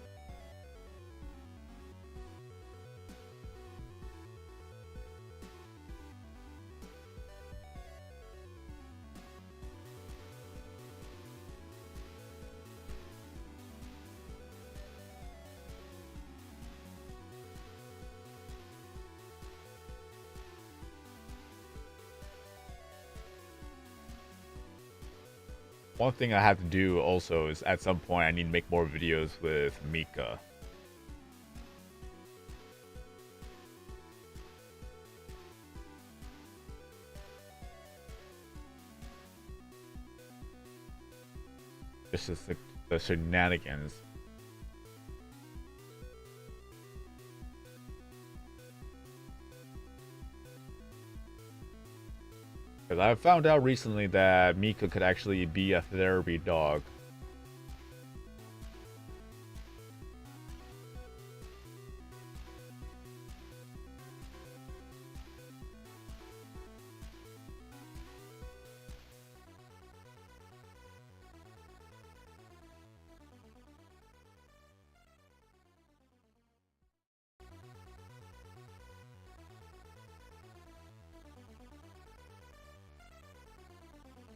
One thing I have to do also is at some point I need to make more videos with Mika. Just the shenanigans. Because I found out recently that Mika could actually be a therapy dog.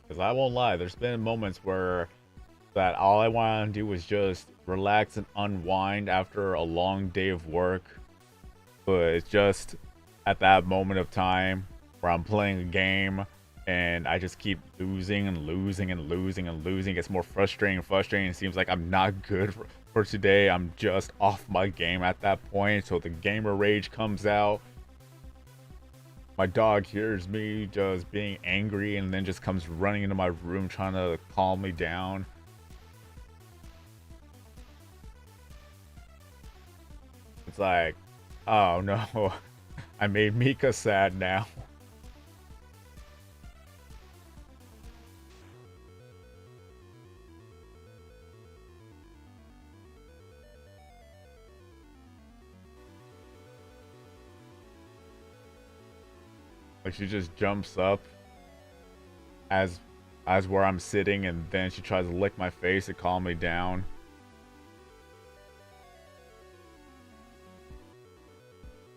Because I won't lie, there's been moments where that all I want to do was just relax and unwind after a long day of work. But it's just at that moment of time where I'm playing a game and I just keep losing and losing and losing and losing. It gets more frustrating and frustrating. It seems like I'm not good for today. I'm just off my game at that point. So the gamer rage comes out. My dog hears me just being angry and then just comes running into my room trying to calm me down. It's like, oh no, I made Mika sad now. Like she just jumps up as where I'm sitting, and then she tries to lick my face to calm me down.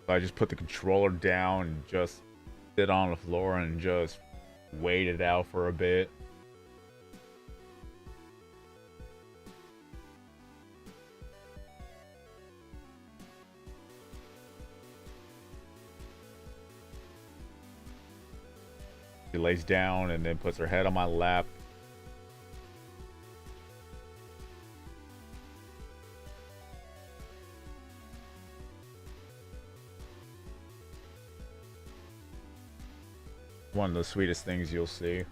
So I just put the controller down and just sit on the floor and just wait it out for a bit. She lays down and then puts her head on my lap. One of the sweetest things you'll see.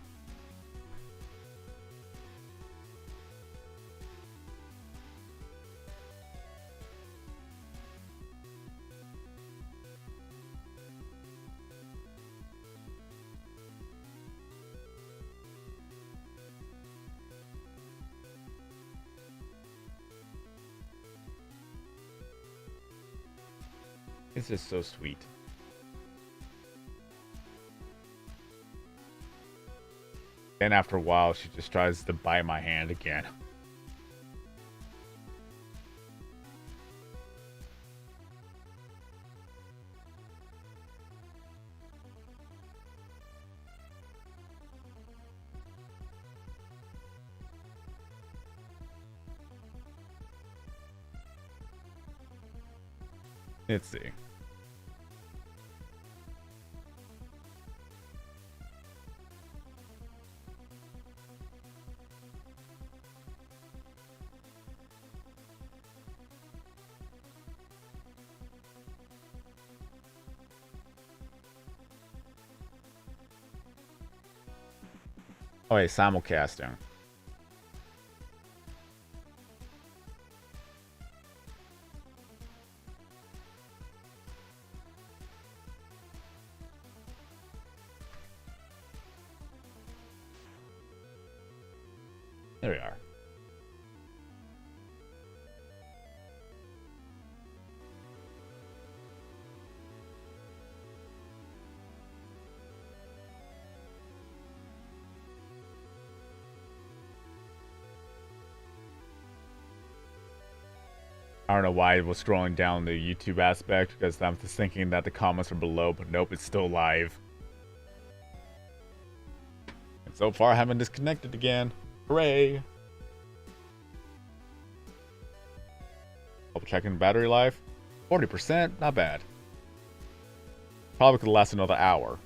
It's just so sweet. Then after a while, she just tries to bite my hand again. Let's see. Oh, wait, simulcasting. There we are. I don't know why it was scrolling down the YouTube aspect, because I'm just thinking that the comments are below, but nope, it's still live. And so far I haven't disconnected again. Hooray! Double checking battery life. 40%, not bad. Probably could last another hour.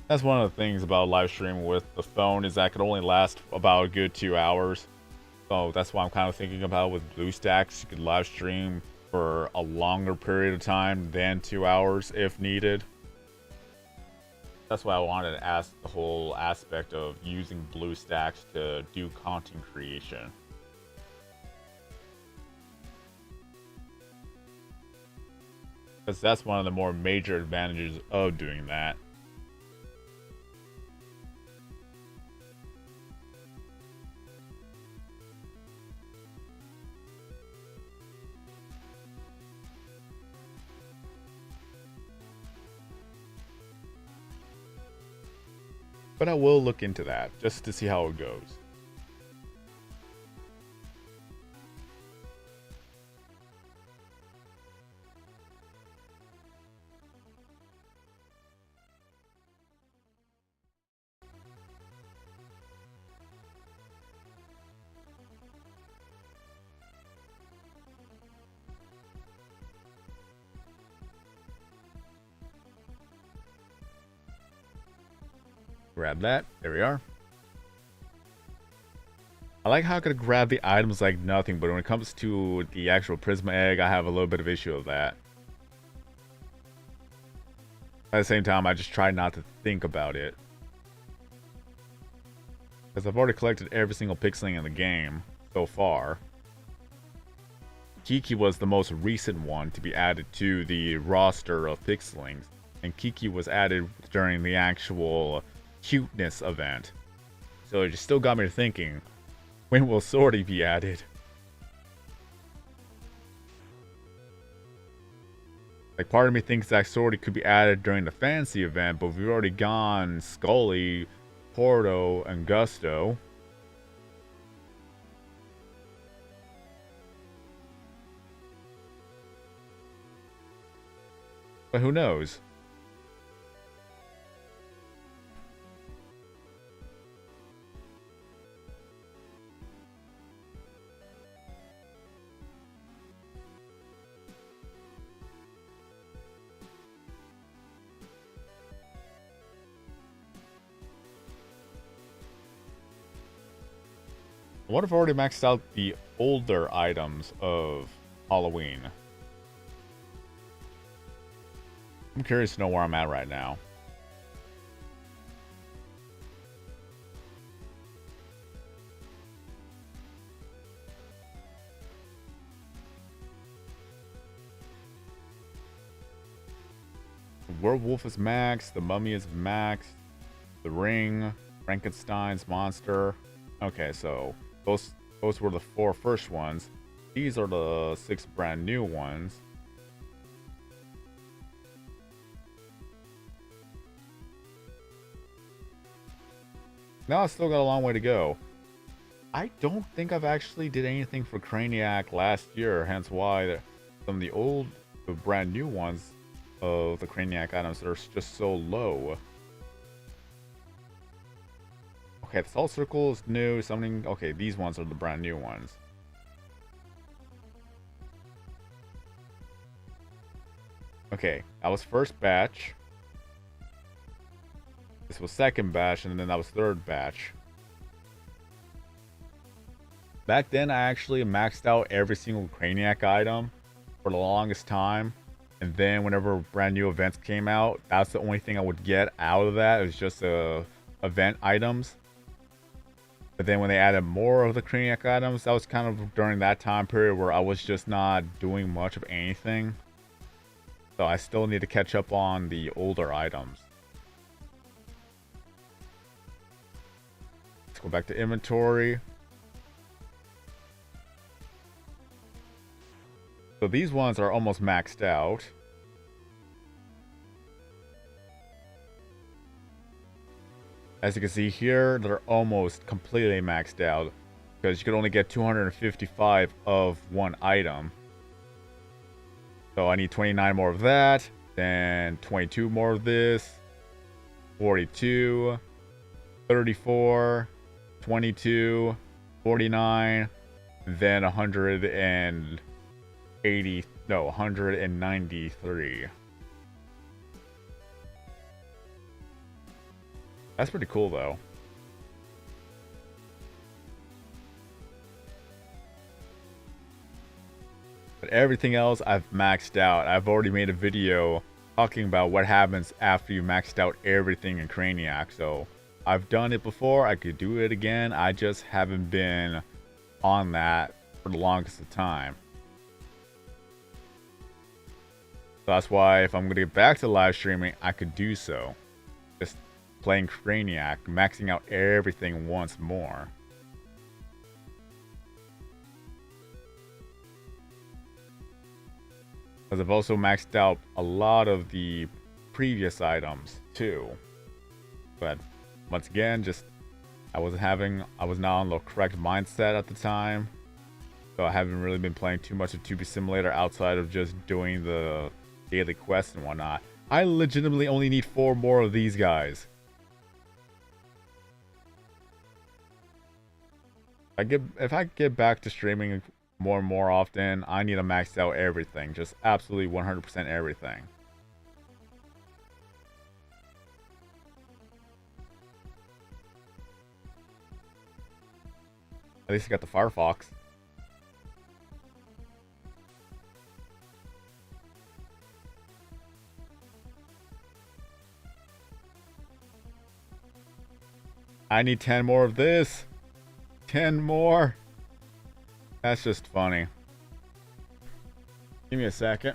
That's one of the things about live streaming with the phone, is that it could only last about a good 2 hours. So that's why I'm kind of thinking about with BlueStacks, you could live stream for a longer period of time than 2 hours if needed. That's why I wanted to ask the whole aspect of using BlueStacks to do content creation. Because that's one of the more major advantages of doing that. But I will look into that, just to see how it goes. Grab that. There we are. I like how I could grab the items like nothing, but when it comes to the actual Prisma Egg, I have a little bit of issue with that. At the same time, I just try not to think about it. Because I've already collected every single pixeling in the game so far. Kiki was the most recent one to be added to the roster of pixelings. And Kiki was added during the actual cuteness event. So it just still got me thinking, when will Swordy be added? Like, part of me thinks that Swordy could be added during the fantasy event, but we've already gone Scully, Porto, and Gusto. But who knows? What if I've already maxed out the older items of Halloween? I'm curious to know where I'm at right now. The Werewolf is maxed, the Mummy is maxed, the Ring, Frankenstein's Monster. Okay, so those were the 4 first ones. These are the 6 brand new ones. Now I still got a long way to go. I don't think I've actually did anything for Craniac last year, hence why some of the brand new ones of the Craniac items are just so low. Okay, the Salt Circle is new, something. Okay, these ones are the brand new ones. Okay, that was first batch. This was second batch, and then that was third batch. Back then, I actually maxed out every single Craniac item for the longest time. And then whenever brand new events came out, that's the only thing I would get out of that. It was just event items. But then when they added more of the Craniac items, that was kind of during that time period where I was just not doing much of anything. So I still need to catch up on the older items. Let's go back to inventory. So these ones are almost maxed out. As you can see here, they're almost completely maxed out because you can only get 255 of one item. So I need 29 more of that, then 22 more of this, 42, 34, 22, 49, then 193. That's pretty cool, though. But everything else I've maxed out. I've already made a video talking about what happens after you maxed out everything in Craniac. So I've done it before. I could do it again. I just haven't been on that for the longest of time. So that's why if I'm going to get back to live streaming, I could do so. Just playing Craniac, maxing out everything once more. Because I've also maxed out a lot of the previous items too. But once again, just I was not on the correct mindset at the time. So I haven't really been playing too much of Pewdiepie Simulator outside of just doing the daily quests and whatnot. I legitimately only need 4 more of these guys. If I get back to streaming more and more often, I need to max out everything. Just absolutely 100% everything. At least I got the Firefox. I need 10 more of this. 10 more. That's just funny. Give me a second.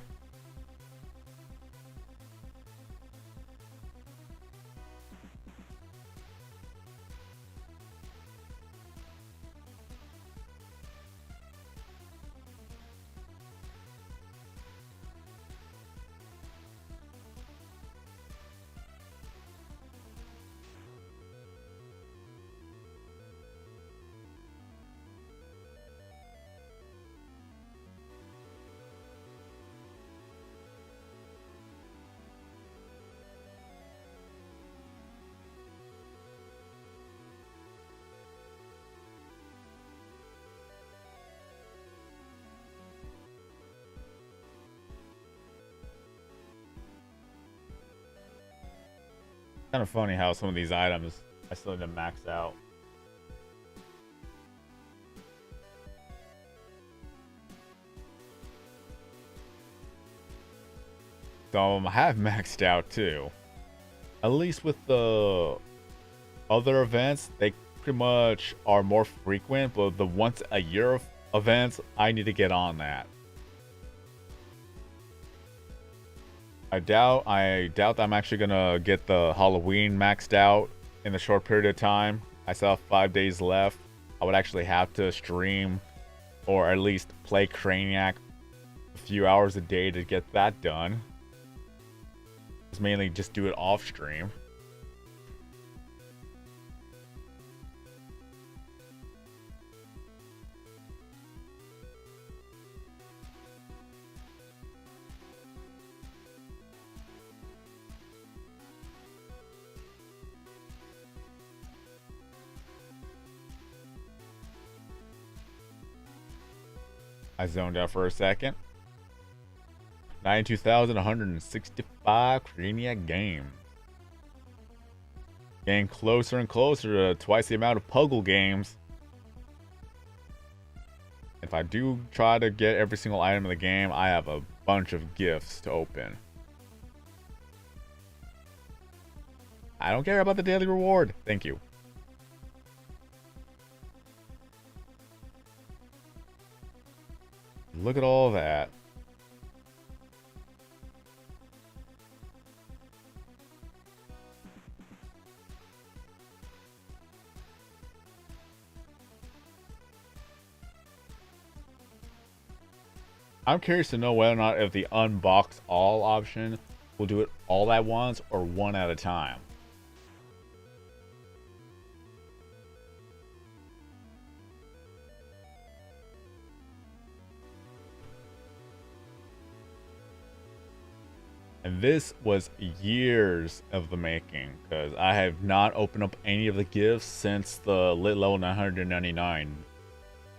Kind of funny how some of these items I still need to max out. Some of them I have maxed out too. At least with the other events, they pretty much are more frequent, but the once a year events, I need to get on that. I doubt I'm actually gonna get the Halloween maxed out in a short period of time. I still have 5 days left. I would actually have to stream or at least play Craniac a few hours a day to get that done. It's mainly just do it off stream. I zoned out for a second. 92,165 Craniac games. Getting closer and closer to twice the amount of Puggle games. If I do try to get every single item in the game, I have a bunch of gifts to open. I don't care about the daily reward. Thank you. Look at all that. I'm curious to know whether or not if the unbox all option will do it all at once or one at a time. And this was years of the making, because I have not opened up any of the gifts since the lit level 999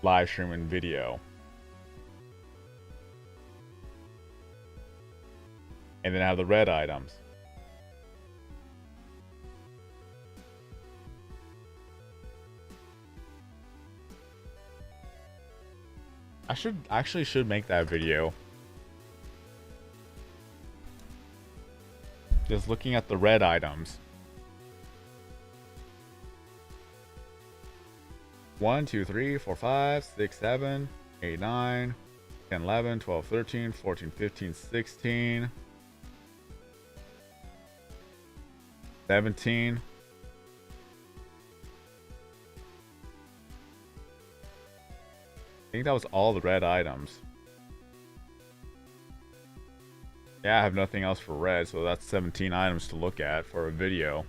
live stream and video. And then I have the red items. I should make that video. Just looking at the red items. 1, 2, 3, 4, 5, 6, 7, 8, 9, 10, 11, 12, 13, 14, 15, 16, 17. I think that was all the red items. Yeah, I have nothing else for red, so that's 17 items to look at for a video.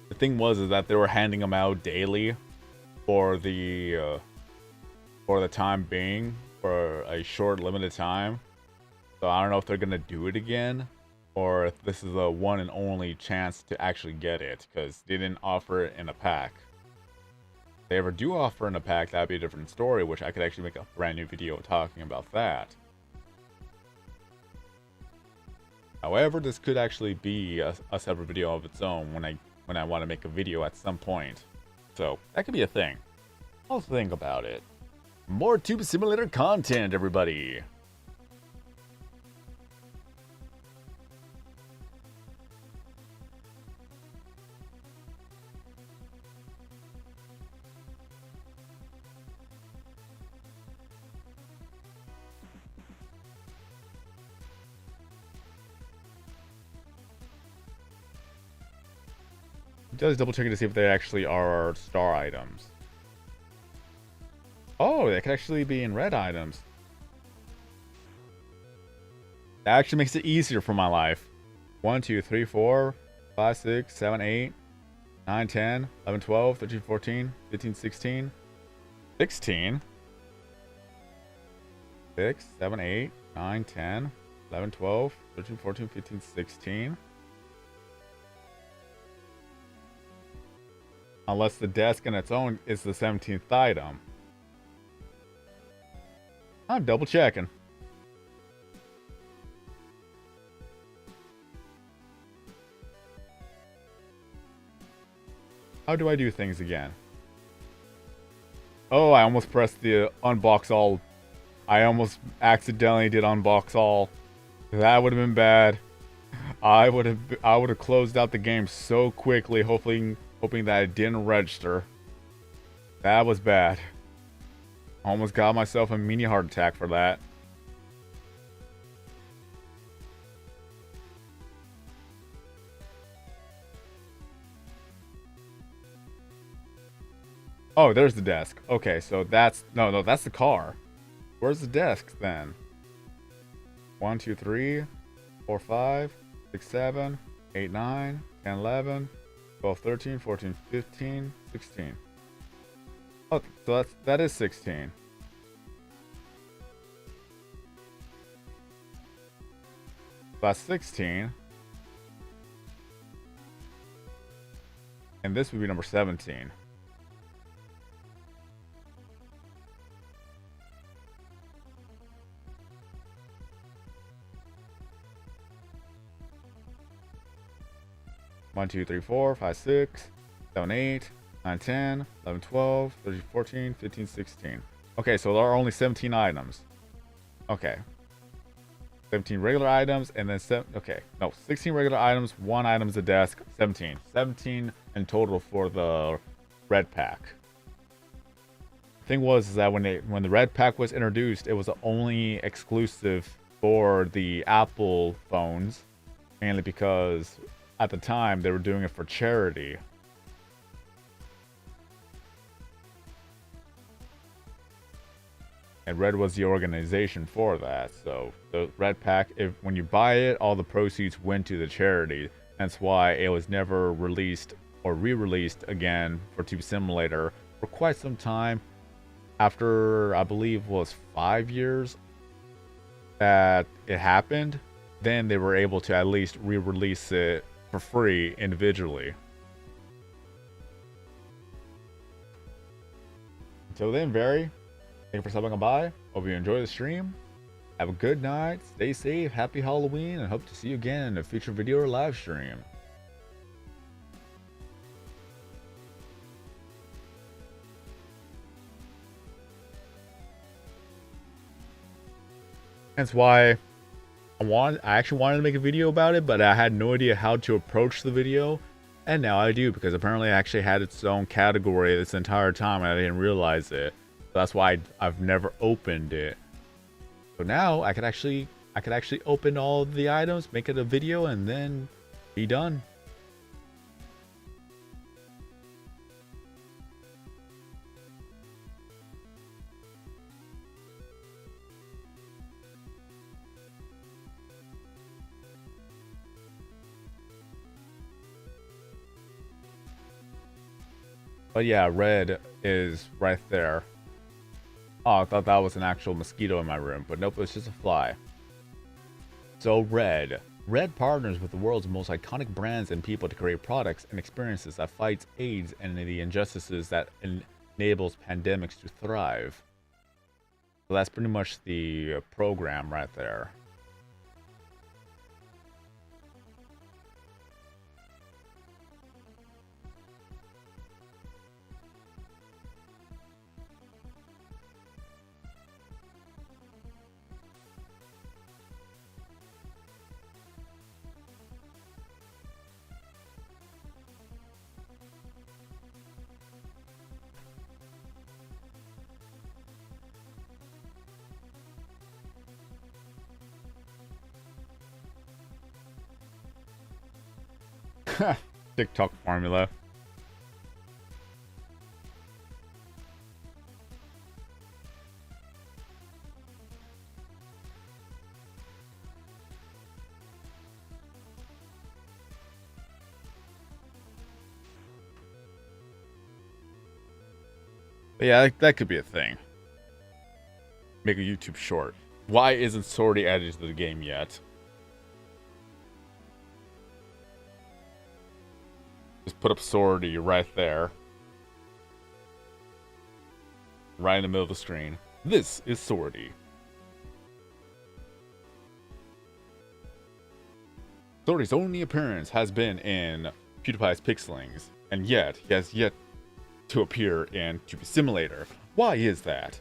The thing is that they were handing them out daily for the time being, for a short limited time. So I don't know if they're gonna do it again, or if this is a one and only chance to actually get it, because they didn't offer it in a pack. If they ever do offer in a pack, that'd be a different story, which I could actually make a brand new video talking about that. However, this could actually be a separate video of its own when I want to make a video at some point. So that could be a thing. I'll think about it. More Tube Simulator content, everybody! Just double checking to see if they actually are star items. Oh, they could actually be in red items. That actually makes it easier for my life. 1, 2, 3, 4, 5, 6, 7, 8, 9, 10, 11, 12, 13, 14, 15, 16, 16. 6, 7, 8, 9, 10, 11, 12, 13, 14, 15, 16. Unless the desk on its own is the 17th item. I'm double checking. How do I do things again? Oh, I almost pressed the unbox all. I almost accidentally did unbox all. That would have been bad. I would have closed out the game so quickly, hoping that it didn't register. That was bad. Almost got myself a mini heart attack for that. Oh, there's the desk. Okay, so that's no, that's the car. Where's the desk then? 1, 2, 3, 4, 5, 6, 7, 8, 9, 10, 11, 12, 13, 14, 15, 16. Oh, so that is 16. That's 16. And this would be number 17. One, 2, 3, 4, 5, 6, 7, 8, 9, 10, 11, 12, 13, 14, 15, 16. Okay, so there are only 17 items. Okay. 17 regular items, and then 16 regular items, 1 item's a desk, 17. 17 in total for the red pack. The thing was that when the red pack was introduced, it was the only exclusive for the Apple phones, mainly because at the time they were doing it for charity. And Red was the organization for that. So the Red Pack, when you buy it, all the proceeds went to the charity. That's why it was never released or re-released again for Tube Simulator for quite some time. After, I believe, was 5 years that it happened, then they were able to at least re-release it for free individually. Until then, thank you for stopping by. Hope you enjoy the stream. Have a good night, stay safe, happy Halloween, and hope to see you again in a future video or live stream. That's why I actually wanted to make a video about it, but I had no idea how to approach the video. And now I do, because apparently it actually had its own category this entire time and I didn't realize it. So that's why I've never opened it. So now I could actually open all the items, make it a video, and then be done. But yeah, Red is right there. Oh, I thought that was an actual mosquito in my room, but nope, it's just a fly. So Red partners with the world's most iconic brands and people to create products and experiences that fights AIDS and the injustices that enables pandemics to thrive. So that's pretty much the program right there. TikTok formula. But yeah, that could be a thing. Make a YouTube short. Why isn't Swordy added to the game yet? Just put up Swordy right there. Right in the middle of the screen. This is Swordy. Swordy's only appearance has been in PewDiePie's Pixelings, and yet he has yet to appear in Tube Simulator. Why is that?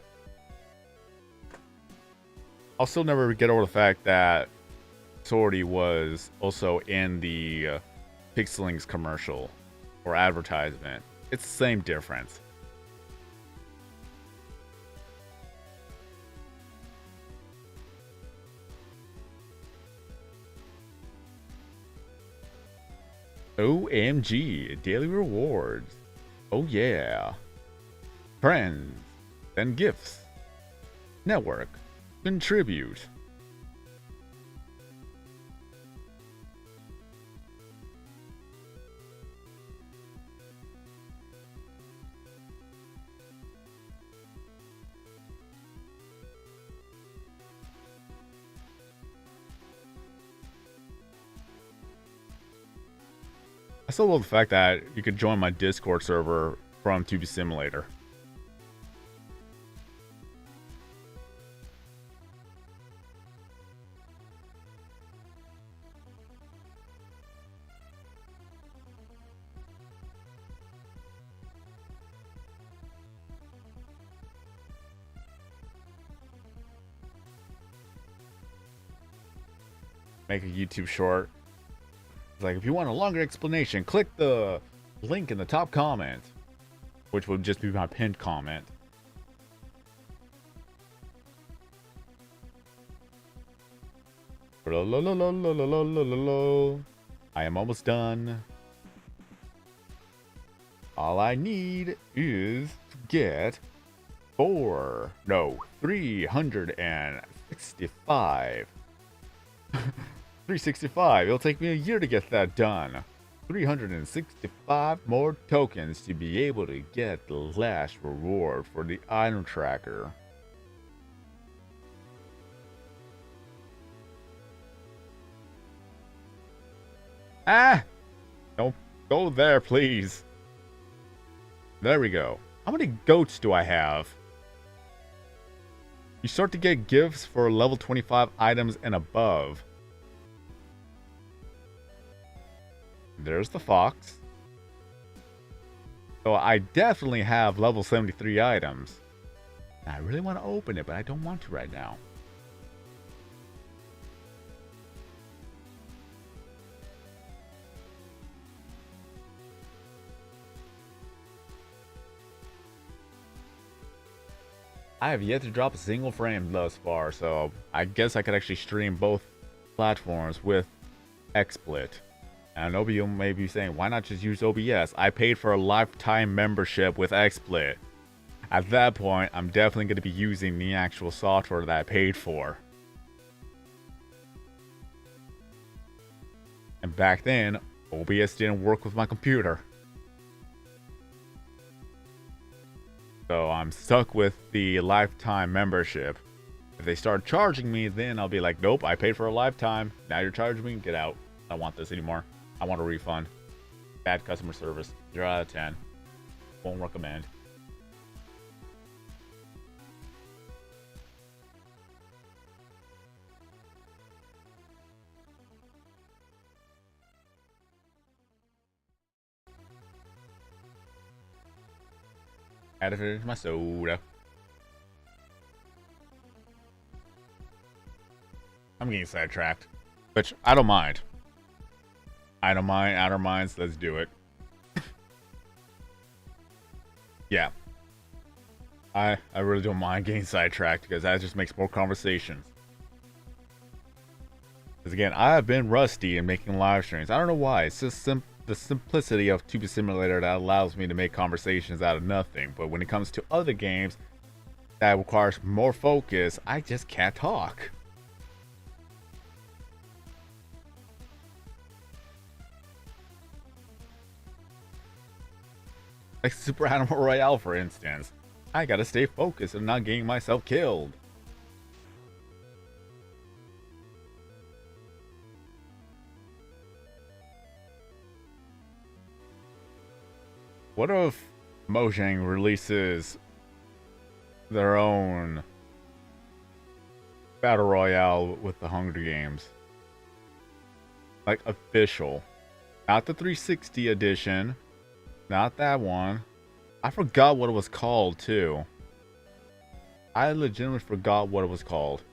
I'll still never get over the fact that Swordy was also in the Pixelings commercial or advertisement. It's the same difference. OMG, daily rewards. Oh yeah. Friends and gifts. Network. Contribute. I still love the fact that you could join my Discord server from Tube Simulator. Make a YouTube short. It's like, if you want a longer explanation, click the link in the top comment, which would just be my pinned comment. I am almost done. All I need is to get 365. 365. It'll take me a year to get that done. 365 more tokens to be able to get the last reward for the item tracker. Ah! Don't go there, please. There we go. How many goats do I have? You start to get gifts for level 25 items and above. There's the fox. So I definitely have level 73 items. I really want to open it, but I don't want to right now. I have yet to drop a single frame thus far, so I guess I could actually stream both platforms with XSplit. And I know you may be saying, why not just use OBS? I paid for a lifetime membership with XSplit. At that point, I'm definitely going to be using the actual software that I paid for. And back then, OBS didn't work with my computer. So I'm stuck with the lifetime membership. If they start charging me, then I'll be like, nope, I paid for a lifetime. Now you're charging me, get out. I don't want this anymore. I want a refund. Bad customer service. 0 out of 10. Won't recommend. Had to finish my soda. I'm getting sidetracked, which I don't mind. I don't mind. Outer Minds, let's do it. Yeah. I really don't mind getting sidetracked because that just makes more conversations. Because again, I have been rusty in making live streams. I don't know why. It's just the simplicity of Pewdiepie Simulator that allows me to make conversations out of nothing. But when it comes to other games that requires more focus, I just can't talk. Like Super Animal Royale, for instance. I gotta stay focused and not getting myself killed. What if Mojang releases their own Battle Royale with the Hunger Games? Like official. Not the 360 edition. Not that one. I forgot what it was called too. I legitimately forgot what it was called.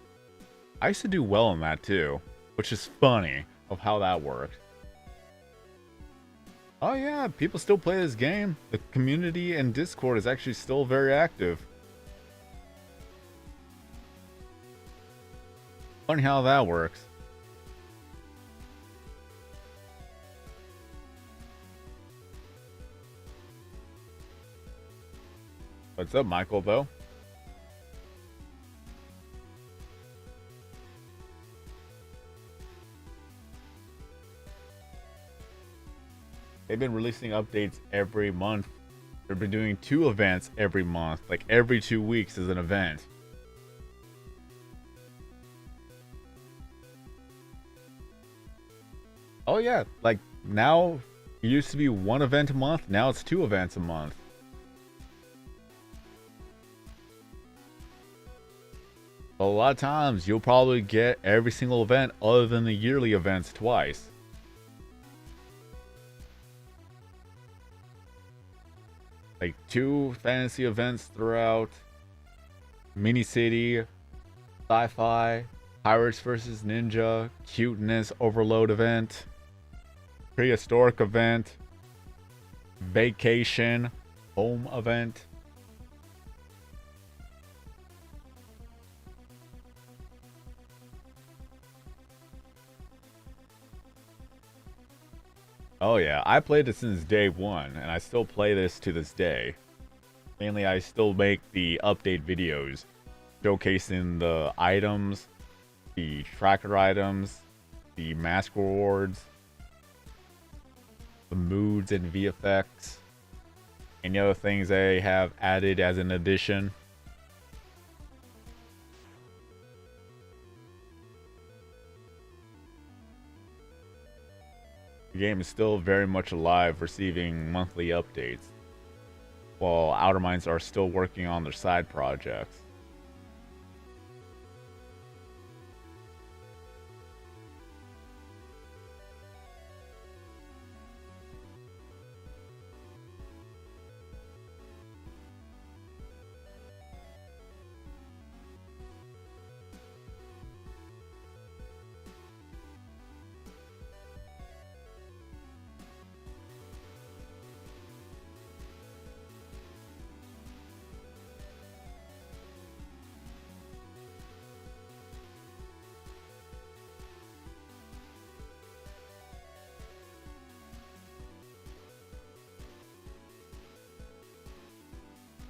I used to do well on that too, which is funny of how that worked. Oh yeah, people still play this game. The community and Discord is actually still very active. Funny how that works. What's up, Michael, though? They've been releasing updates every month. They've been doing 2 events every month. Like every 2 weeks is an event. Oh yeah, like now it used to be 1 event a month. Now it's 2 events a month. A lot of times you'll probably get every single event other than the yearly events twice. Like 2 fantasy events throughout. Mini City, Sci-Fi, Pirates vs. Ninja, Cuteness Overload event, Prehistoric event, Vacation, Home event. Oh yeah, I played it since day one, and I still play this to this day. Mainly, I still make the update videos, showcasing the items, the tracker items, the mask rewards, the moods and VFX, any other things they have added as an addition. The game is still very much alive, receiving monthly updates, while Outer Minds are still working on their side projects.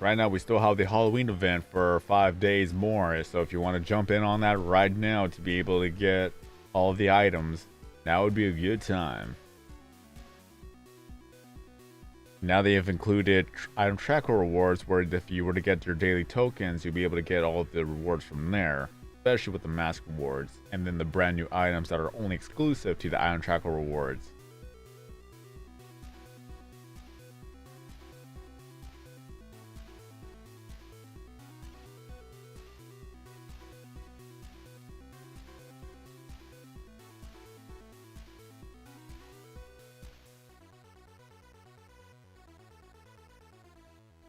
Right now, we still have the Halloween event for 5 days more, so if you want to jump in on that right now to be able to get all of the items, now would be a good time. Now they have included item tracker rewards, where if you were to get your daily tokens, you'll be able to get all of the rewards from there, especially with the mask rewards, and then the brand new items that are only exclusive to the item tracker rewards.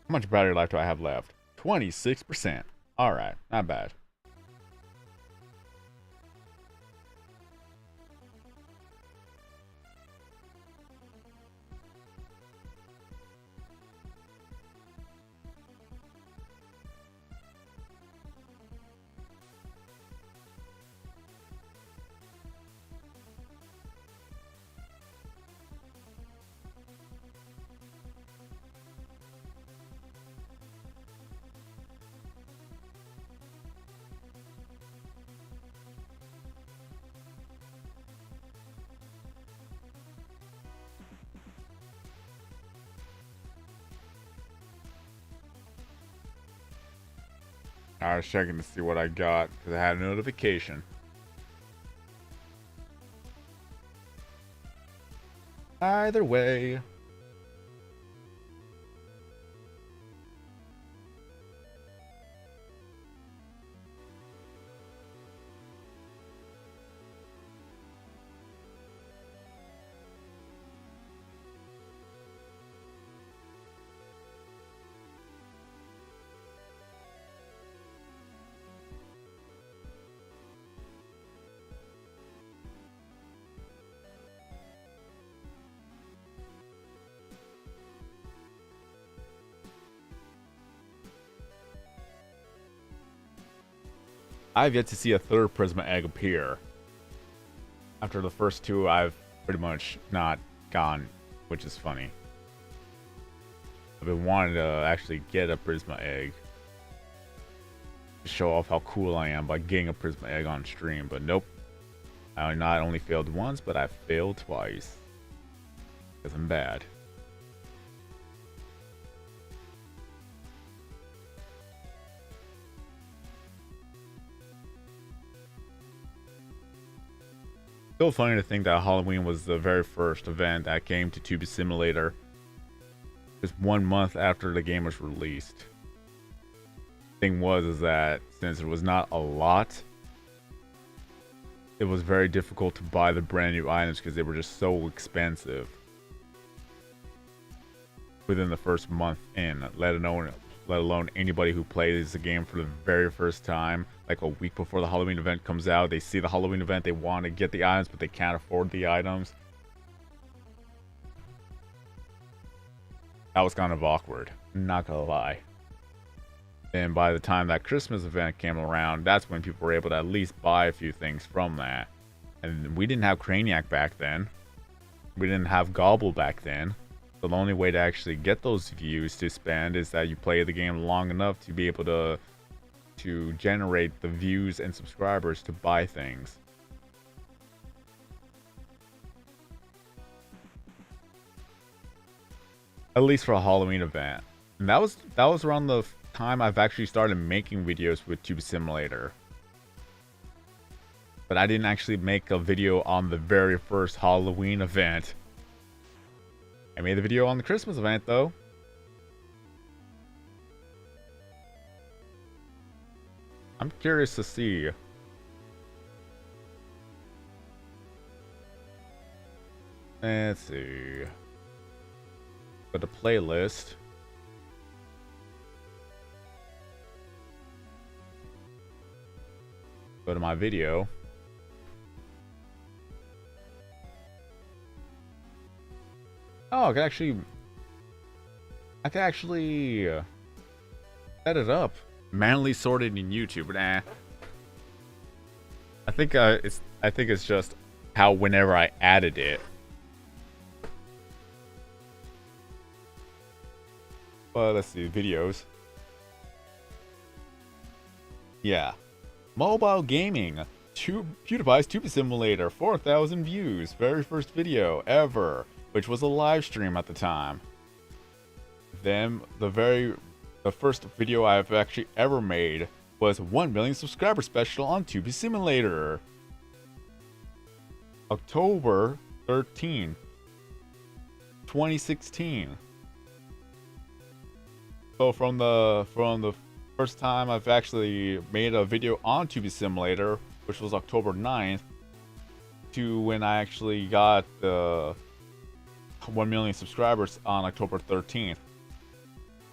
How much battery life do I have left? 26%. Alright, not bad. I was checking to see what I got because I had a notification. Either way. I've yet to see a third Prisma egg appear. After the first two, I've pretty much not gone, which is funny. I've been wanting to actually get a Prisma egg to show off how cool I am by getting a Prisma egg on stream, but nope. I not only failed once, but I failed twice. Because I'm bad. Still funny to think that Halloween was the very first event that came to Tube Simulator just 1 month after the game was released. Thing was is that since it was not a lot, it was very difficult to buy the brand new items because they were just so expensive within the first month in, let alone anybody who plays the game for the very first time, like a week before the Halloween event comes out. They see the Halloween event, they want to get the items, but they can't afford the items. That was kind of awkward, not gonna lie. And by the time that Christmas event came around, that's when people were able to at least buy a few things from that. And we didn't have Craniac back then. we didn't have Gobble back then. So the only way to actually get those views to spend is that you play the game long enough to be able to generate the views and subscribers to buy things. At least for a Halloween event. And that was around the time I've actually started making videos with Tube Simulator. But I didn't actually make a video on the very first Halloween event. I made the video on the Christmas event though. I'm curious to see. Let's see. Go to playlist. Go to my video. Oh, I can actually set it up. Manually sorted in YouTube. Nah. I think it's just how whenever I added it. Well, let's see, videos. Yeah. Mobile gaming. PewDiePie's Tube Simulator, 4,000 views. Very first video ever, which was a live stream at the time. Then the first video I've actually ever made was 1 million subscriber special on Tube Simulator. October 13th, 2016. So from the first time I've actually made a video on Tube Simulator, which was October 9th, to when I actually got the 1 million subscribers on October 13th.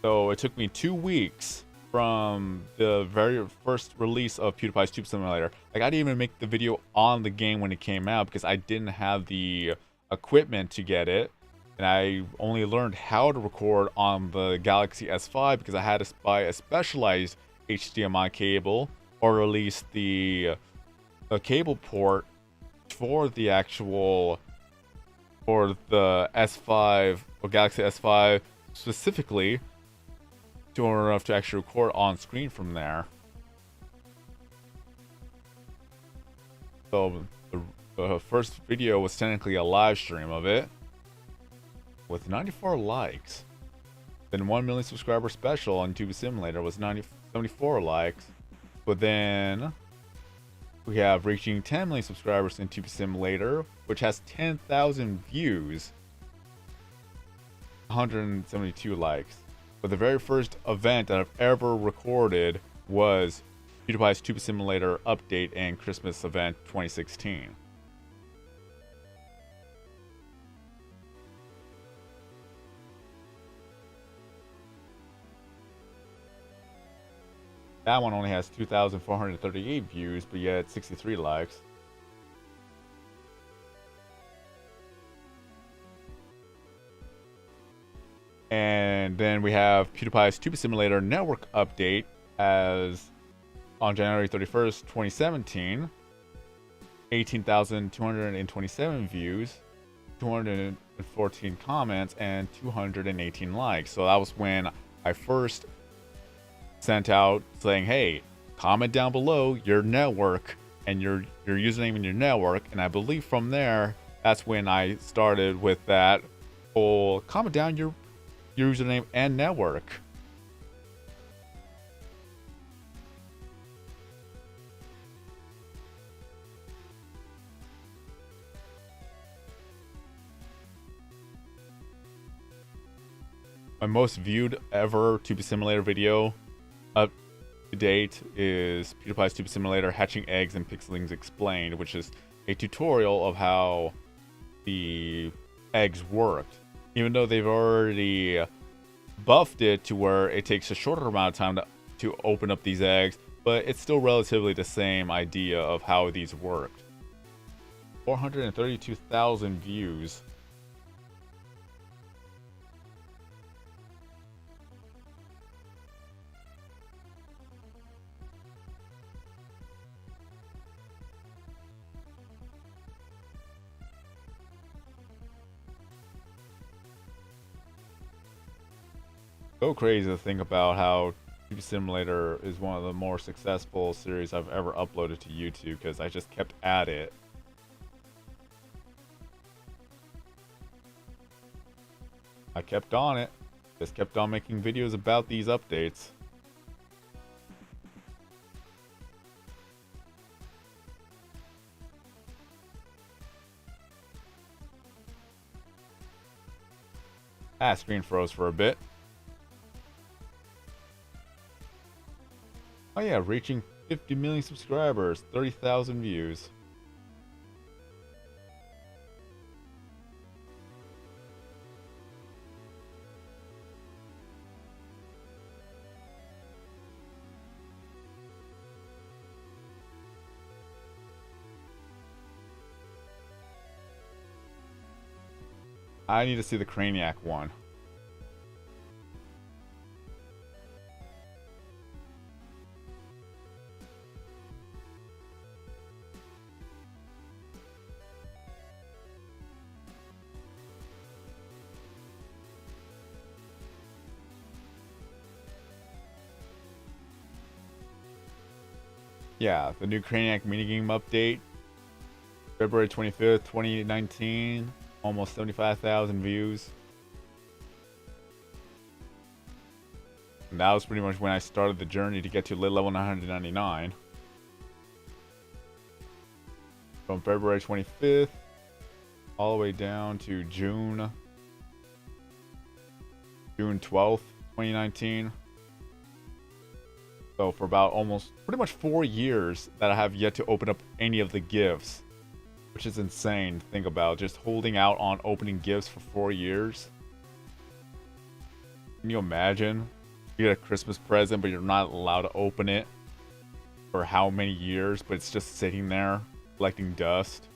So it took me 2 weeks from the very first release of PewDiePie's Tube Simulator. Like, I didn't even make the video on the game when it came out because I didn't have the equipment to get it. And I only learned how to record on the Galaxy S5 because I had to buy a specialized HDMI cable, or at least the cable port for the S5 or Galaxy S5 specifically, to order enough to actually record on screen from there. So the first video was technically a live stream of it with 94 likes. Then 1 million subscriber special on Tube Simulator was 74 likes. But then we have reaching 10 million subscribers in Tube Simulator, which has 10,000 views, 172 likes. But the very first event that I've ever recorded was PewDiePie's Tube Simulator Update and Christmas event 2016. That one only has 2,438 views, but yet 63 likes. And then we have PewDiePie's Tube Simulator Network Update as on January 31st, 2017. 18,227 views, 214 comments, and 218 likes. So that was when I first sent out saying, hey, comment down below your network and your username in your network. And I believe from there, that's when I started with that whole comment down your username and network. My most viewed ever Tube Simulator video up to date is PewDiePie's Tube Simulator Hatching Eggs and Pixelings Explained, which is a tutorial of how the eggs worked. Even though they've already buffed it to where it takes a shorter amount of time to open up these eggs, but it's still relatively the same idea of how these worked. 432,000 views. So crazy to think about how Pewdiepie Simulator is one of the more successful series I've ever uploaded to YouTube because I just kept at it. I kept on it. Just kept on making videos about these updates. Screen froze for a bit. Oh yeah, reaching 50 million subscribers, 30,000 views. I need to see the Craniac one. Yeah, the new Craniac minigame update. February 25th, 2019. Almost 75,000 views. And that was pretty much when I started the journey to get to level 999. From February 25th all the way down to June 12th, 2019. So for about almost pretty much 4 years that I have yet to open up any of the gifts. Which is insane to think about, just holding out on opening gifts for 4 years. Can you imagine? You get a Christmas present, but you're not allowed to open it for how many years, but it's just sitting there, collecting dust.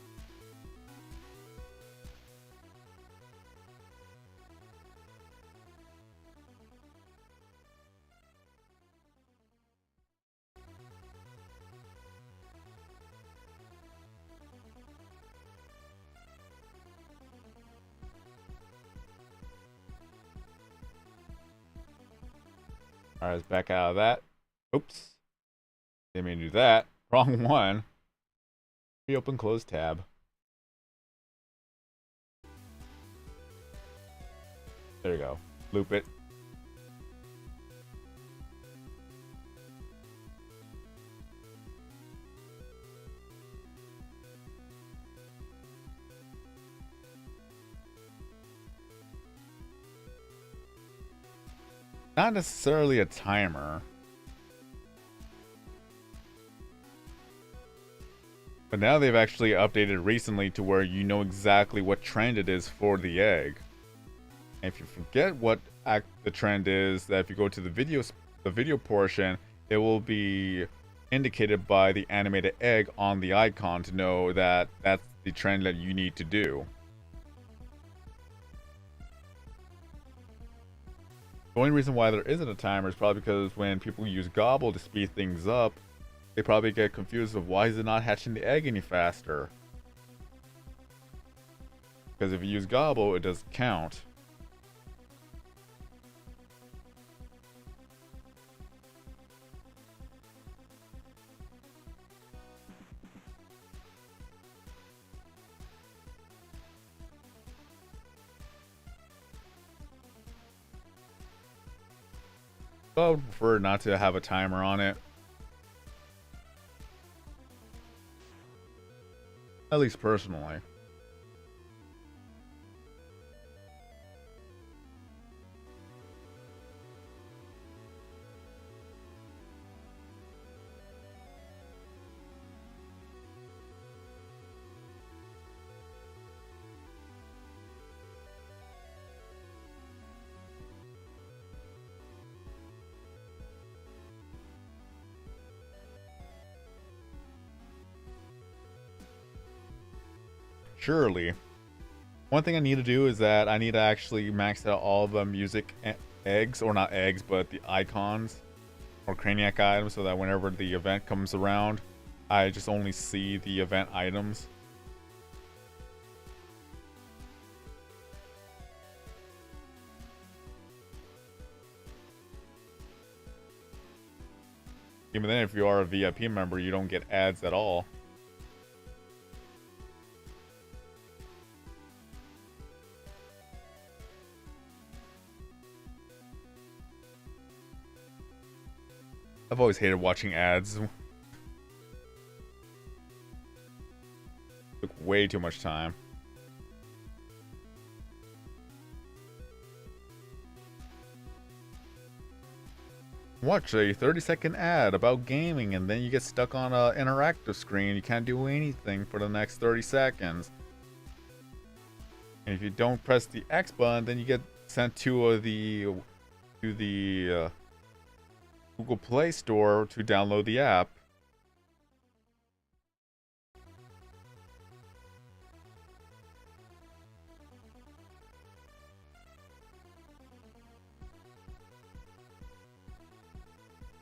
Alright, let's back out of that. Oops. Didn't mean to do that. Wrong one. Reopen, close tab. There you go. Loop it. Not necessarily a timer. But now they've actually updated recently to where you know exactly what trend it is for the egg. And if you forget what the trend is, that if you go to the video portion, it will be indicated by the animated egg on the icon to know that that's the trend that you need to do. The only reason why there isn't a timer is probably because when people use Gobble to speed things up, they probably get confused of why is it not hatching the egg any faster. Because if you use Gobble, it doesn't count. So I would prefer not to have a timer on it. At least personally. Surely. One thing I need to do is that I need to actually max out all the music eggs, or not eggs, but the icons or Craniac items, so that whenever the event comes around, I just only see the event items. Even then, if you are a VIP member, you don't get ads at all. I've always hated watching ads. Took way too much time. Watch a 30-second ad about gaming, and then you get stuck on an interactive screen. You can't do anything for the next 30 seconds. And if you don't press the X button, then you get sent to the Google Play Store to download the app.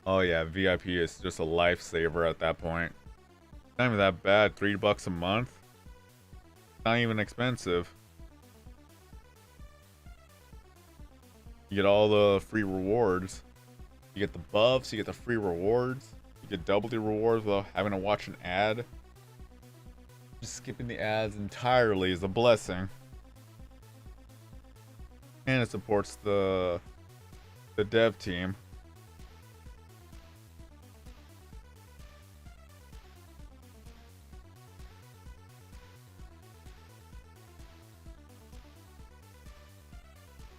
Oh yeah, VIP is just a lifesaver at that point. Not even that bad, $3 a month. Not even expensive. You get all the free rewards. You get the buffs, you get the free rewards. You get double the rewards without having to watch an ad. Just skipping the ads entirely is a blessing. And it supports the dev team.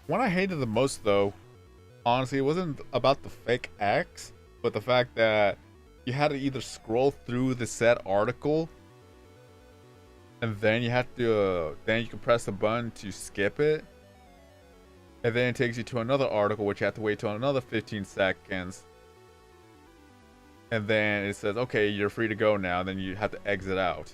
What I hated the most, though, honestly, it wasn't about the fake X, but the fact that you had to either scroll through the said article, and then you have to, then you can press the button to skip it, and then it takes you to another article, which you have to wait till another 15 seconds, and then it says, okay, you're free to go now, and then you have to exit out.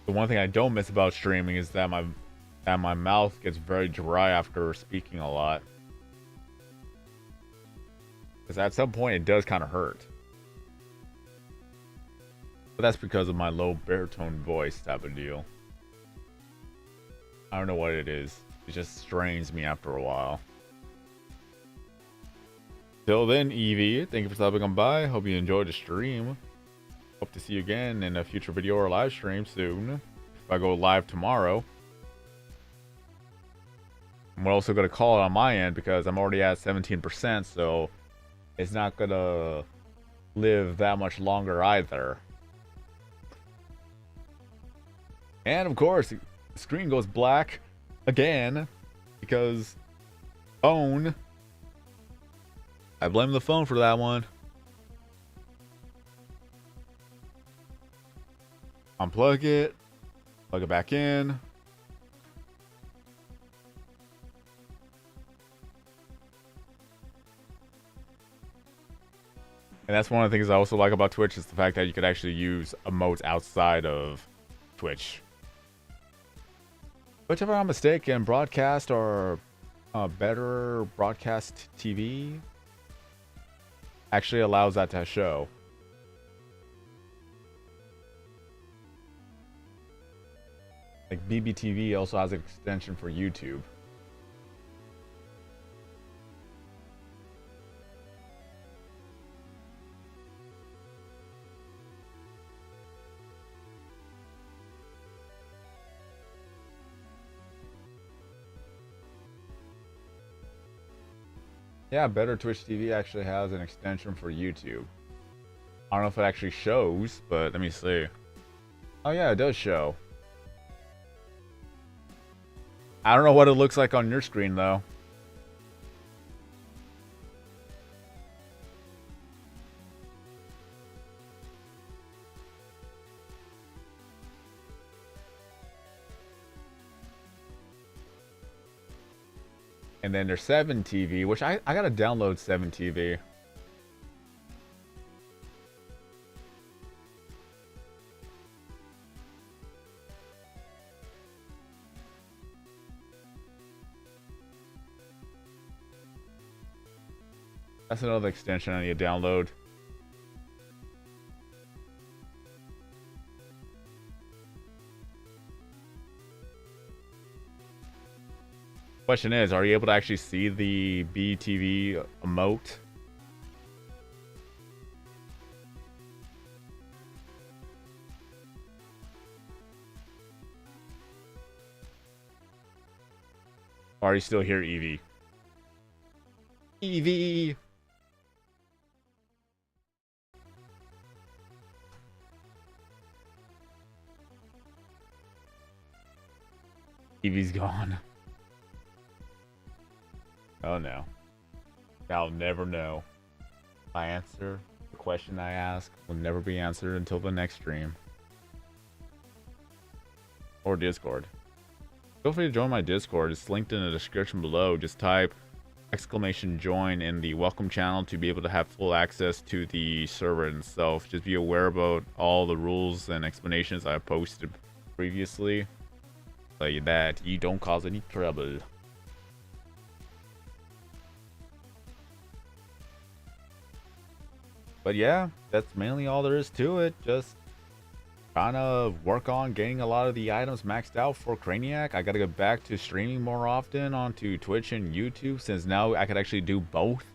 The one thing I don't miss about streaming is that my mouth gets very dry after speaking a lot. Because at some point it does kind of hurt. But that's because of my low baritone voice type of deal. I don't know what it is. It just strains me after a while. Till then, Evie, thank you for stopping on by. Hope you enjoyed the stream. Hope to see you again in a future video or live stream soon. If I go live tomorrow. I'm also going to call it on my end because I'm already at 17%, so it's not going to live that much longer either. And of course, the screen goes black again because phone. I blame the phone for that one. Unplug it, plug it back in. And that's one of the things I also like about Twitch is the fact that you could actually use emotes outside of Twitch. Which, if I'm not mistaken, broadcast or better broadcast TV actually allows that to show. Like BBTV also has an extension for YouTube. Yeah, Better Twitch TV actually has an extension for YouTube. I don't know if it actually shows, but let me see. Oh yeah, it does show. I don't know what it looks like on your screen though. And then there's 7TV, which I gotta download 7TV. That's another extension I need to download. Question is, are you able to actually see the BTV emote? Or are you still here, Evie? Evie! Evie's gone. Oh no. I'll never know. My answer, the question I ask, will never be answered until the next stream. Or Discord. Feel free to join my Discord. It's linked in the description below. Just type !join in the welcome channel to be able to have full access to the server itself. Just be aware about all the rules and explanations I posted previously, so that you don't cause any trouble. But yeah, that's mainly all there is to it. Just trying to work on getting a lot of the items maxed out for Craniac. I gotta get back to streaming more often onto Twitch and YouTube, since now I could actually do both.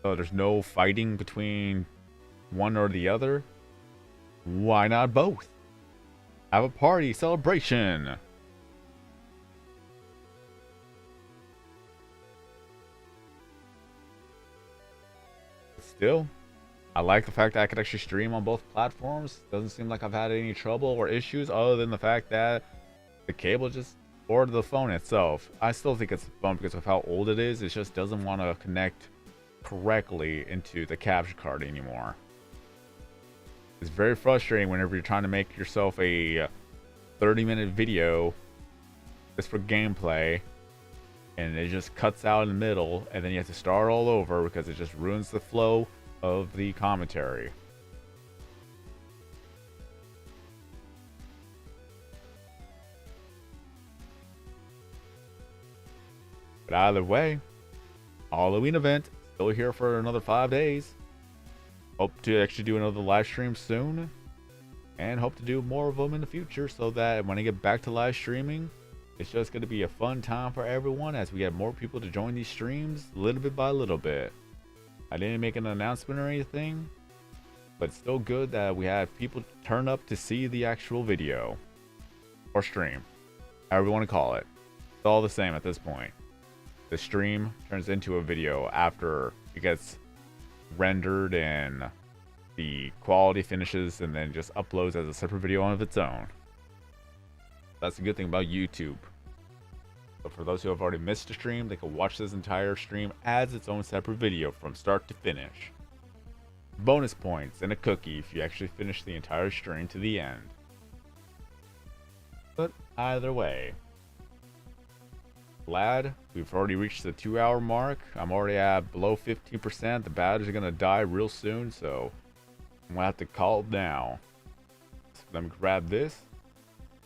So there's no fighting between one or the other. Why not both? Have a party celebration. Still, I like the fact that I could actually stream on both platforms. Doesn't seem like I've had any trouble or issues other than the fact that the cable just, or the phone itself. I still think it's the phone because of how old it is. It just doesn't want to connect correctly into the capture card anymore. It's very frustrating whenever you're trying to make yourself a 30-minute video just for gameplay, and it just cuts out in the middle, and then you have to start all over because it just ruins the flow of the commentary. But either way, Halloween event still here for another 5 days. Hope to actually do another live stream soon, and hope to do more of them in the future, so that when I get back to live streaming, it's just going to be a fun time for everyone as we get more people to join these streams little bit by little bit. I didn't make an announcement or anything, but it's still good that we had people turn up to see the actual video or stream, however you want to call it. It's all the same at this point. The stream turns into a video after it gets rendered and the quality finishes, and then just uploads as a separate video on its own. That's the good thing about YouTube. But for those who have already missed a stream, they can watch this entire stream as its own separate video from start to finish. Bonus points and a cookie if you actually finish the entire stream to the end. But either way, glad we've already reached the 2-hour mark. I'm already at below 15%. The batteries are going to die real soon, so I'm going to have to call it now. So let me grab this.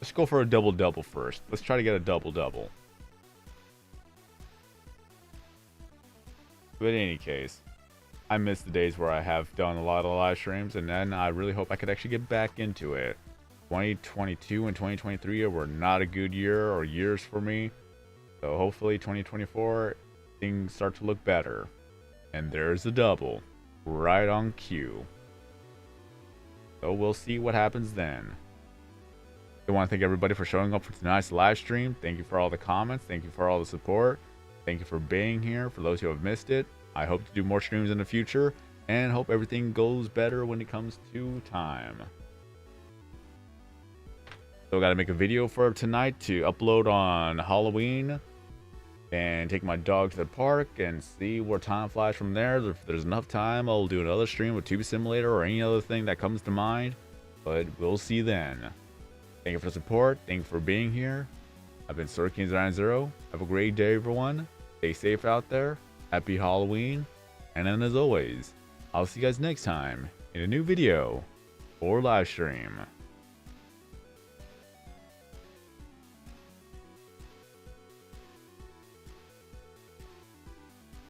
Let's go for a double-double first. Let's try to get a double-double. But in any case, I miss the days where I have done a lot of live streams, and then I really hope I could actually get back into it. 2022 and 2023 were not a good year or years for me. So hopefully 2024, things start to look better. And there's a double. Right on cue. So we'll see what happens then. I want to thank everybody for showing up for tonight's live stream. Thank you for all the comments. Thank you for all the support. Thank you for being here. For those who have missed it, I hope to do more streams in the future, and hope everything goes better when it comes to time. So I got to make a video for tonight to upload on Halloween, and take my dog to the park and see where time flies from there. If there's enough time, I'll do another stream with Pewdiepie Simulator or any other thing that comes to mind, but we'll see then. Thank you for the support. Thank you for being here. I've been SirKing090. Have a great day, everyone. Stay safe out there. Happy Halloween. And then as always, I'll see you guys next time in a new video or live stream.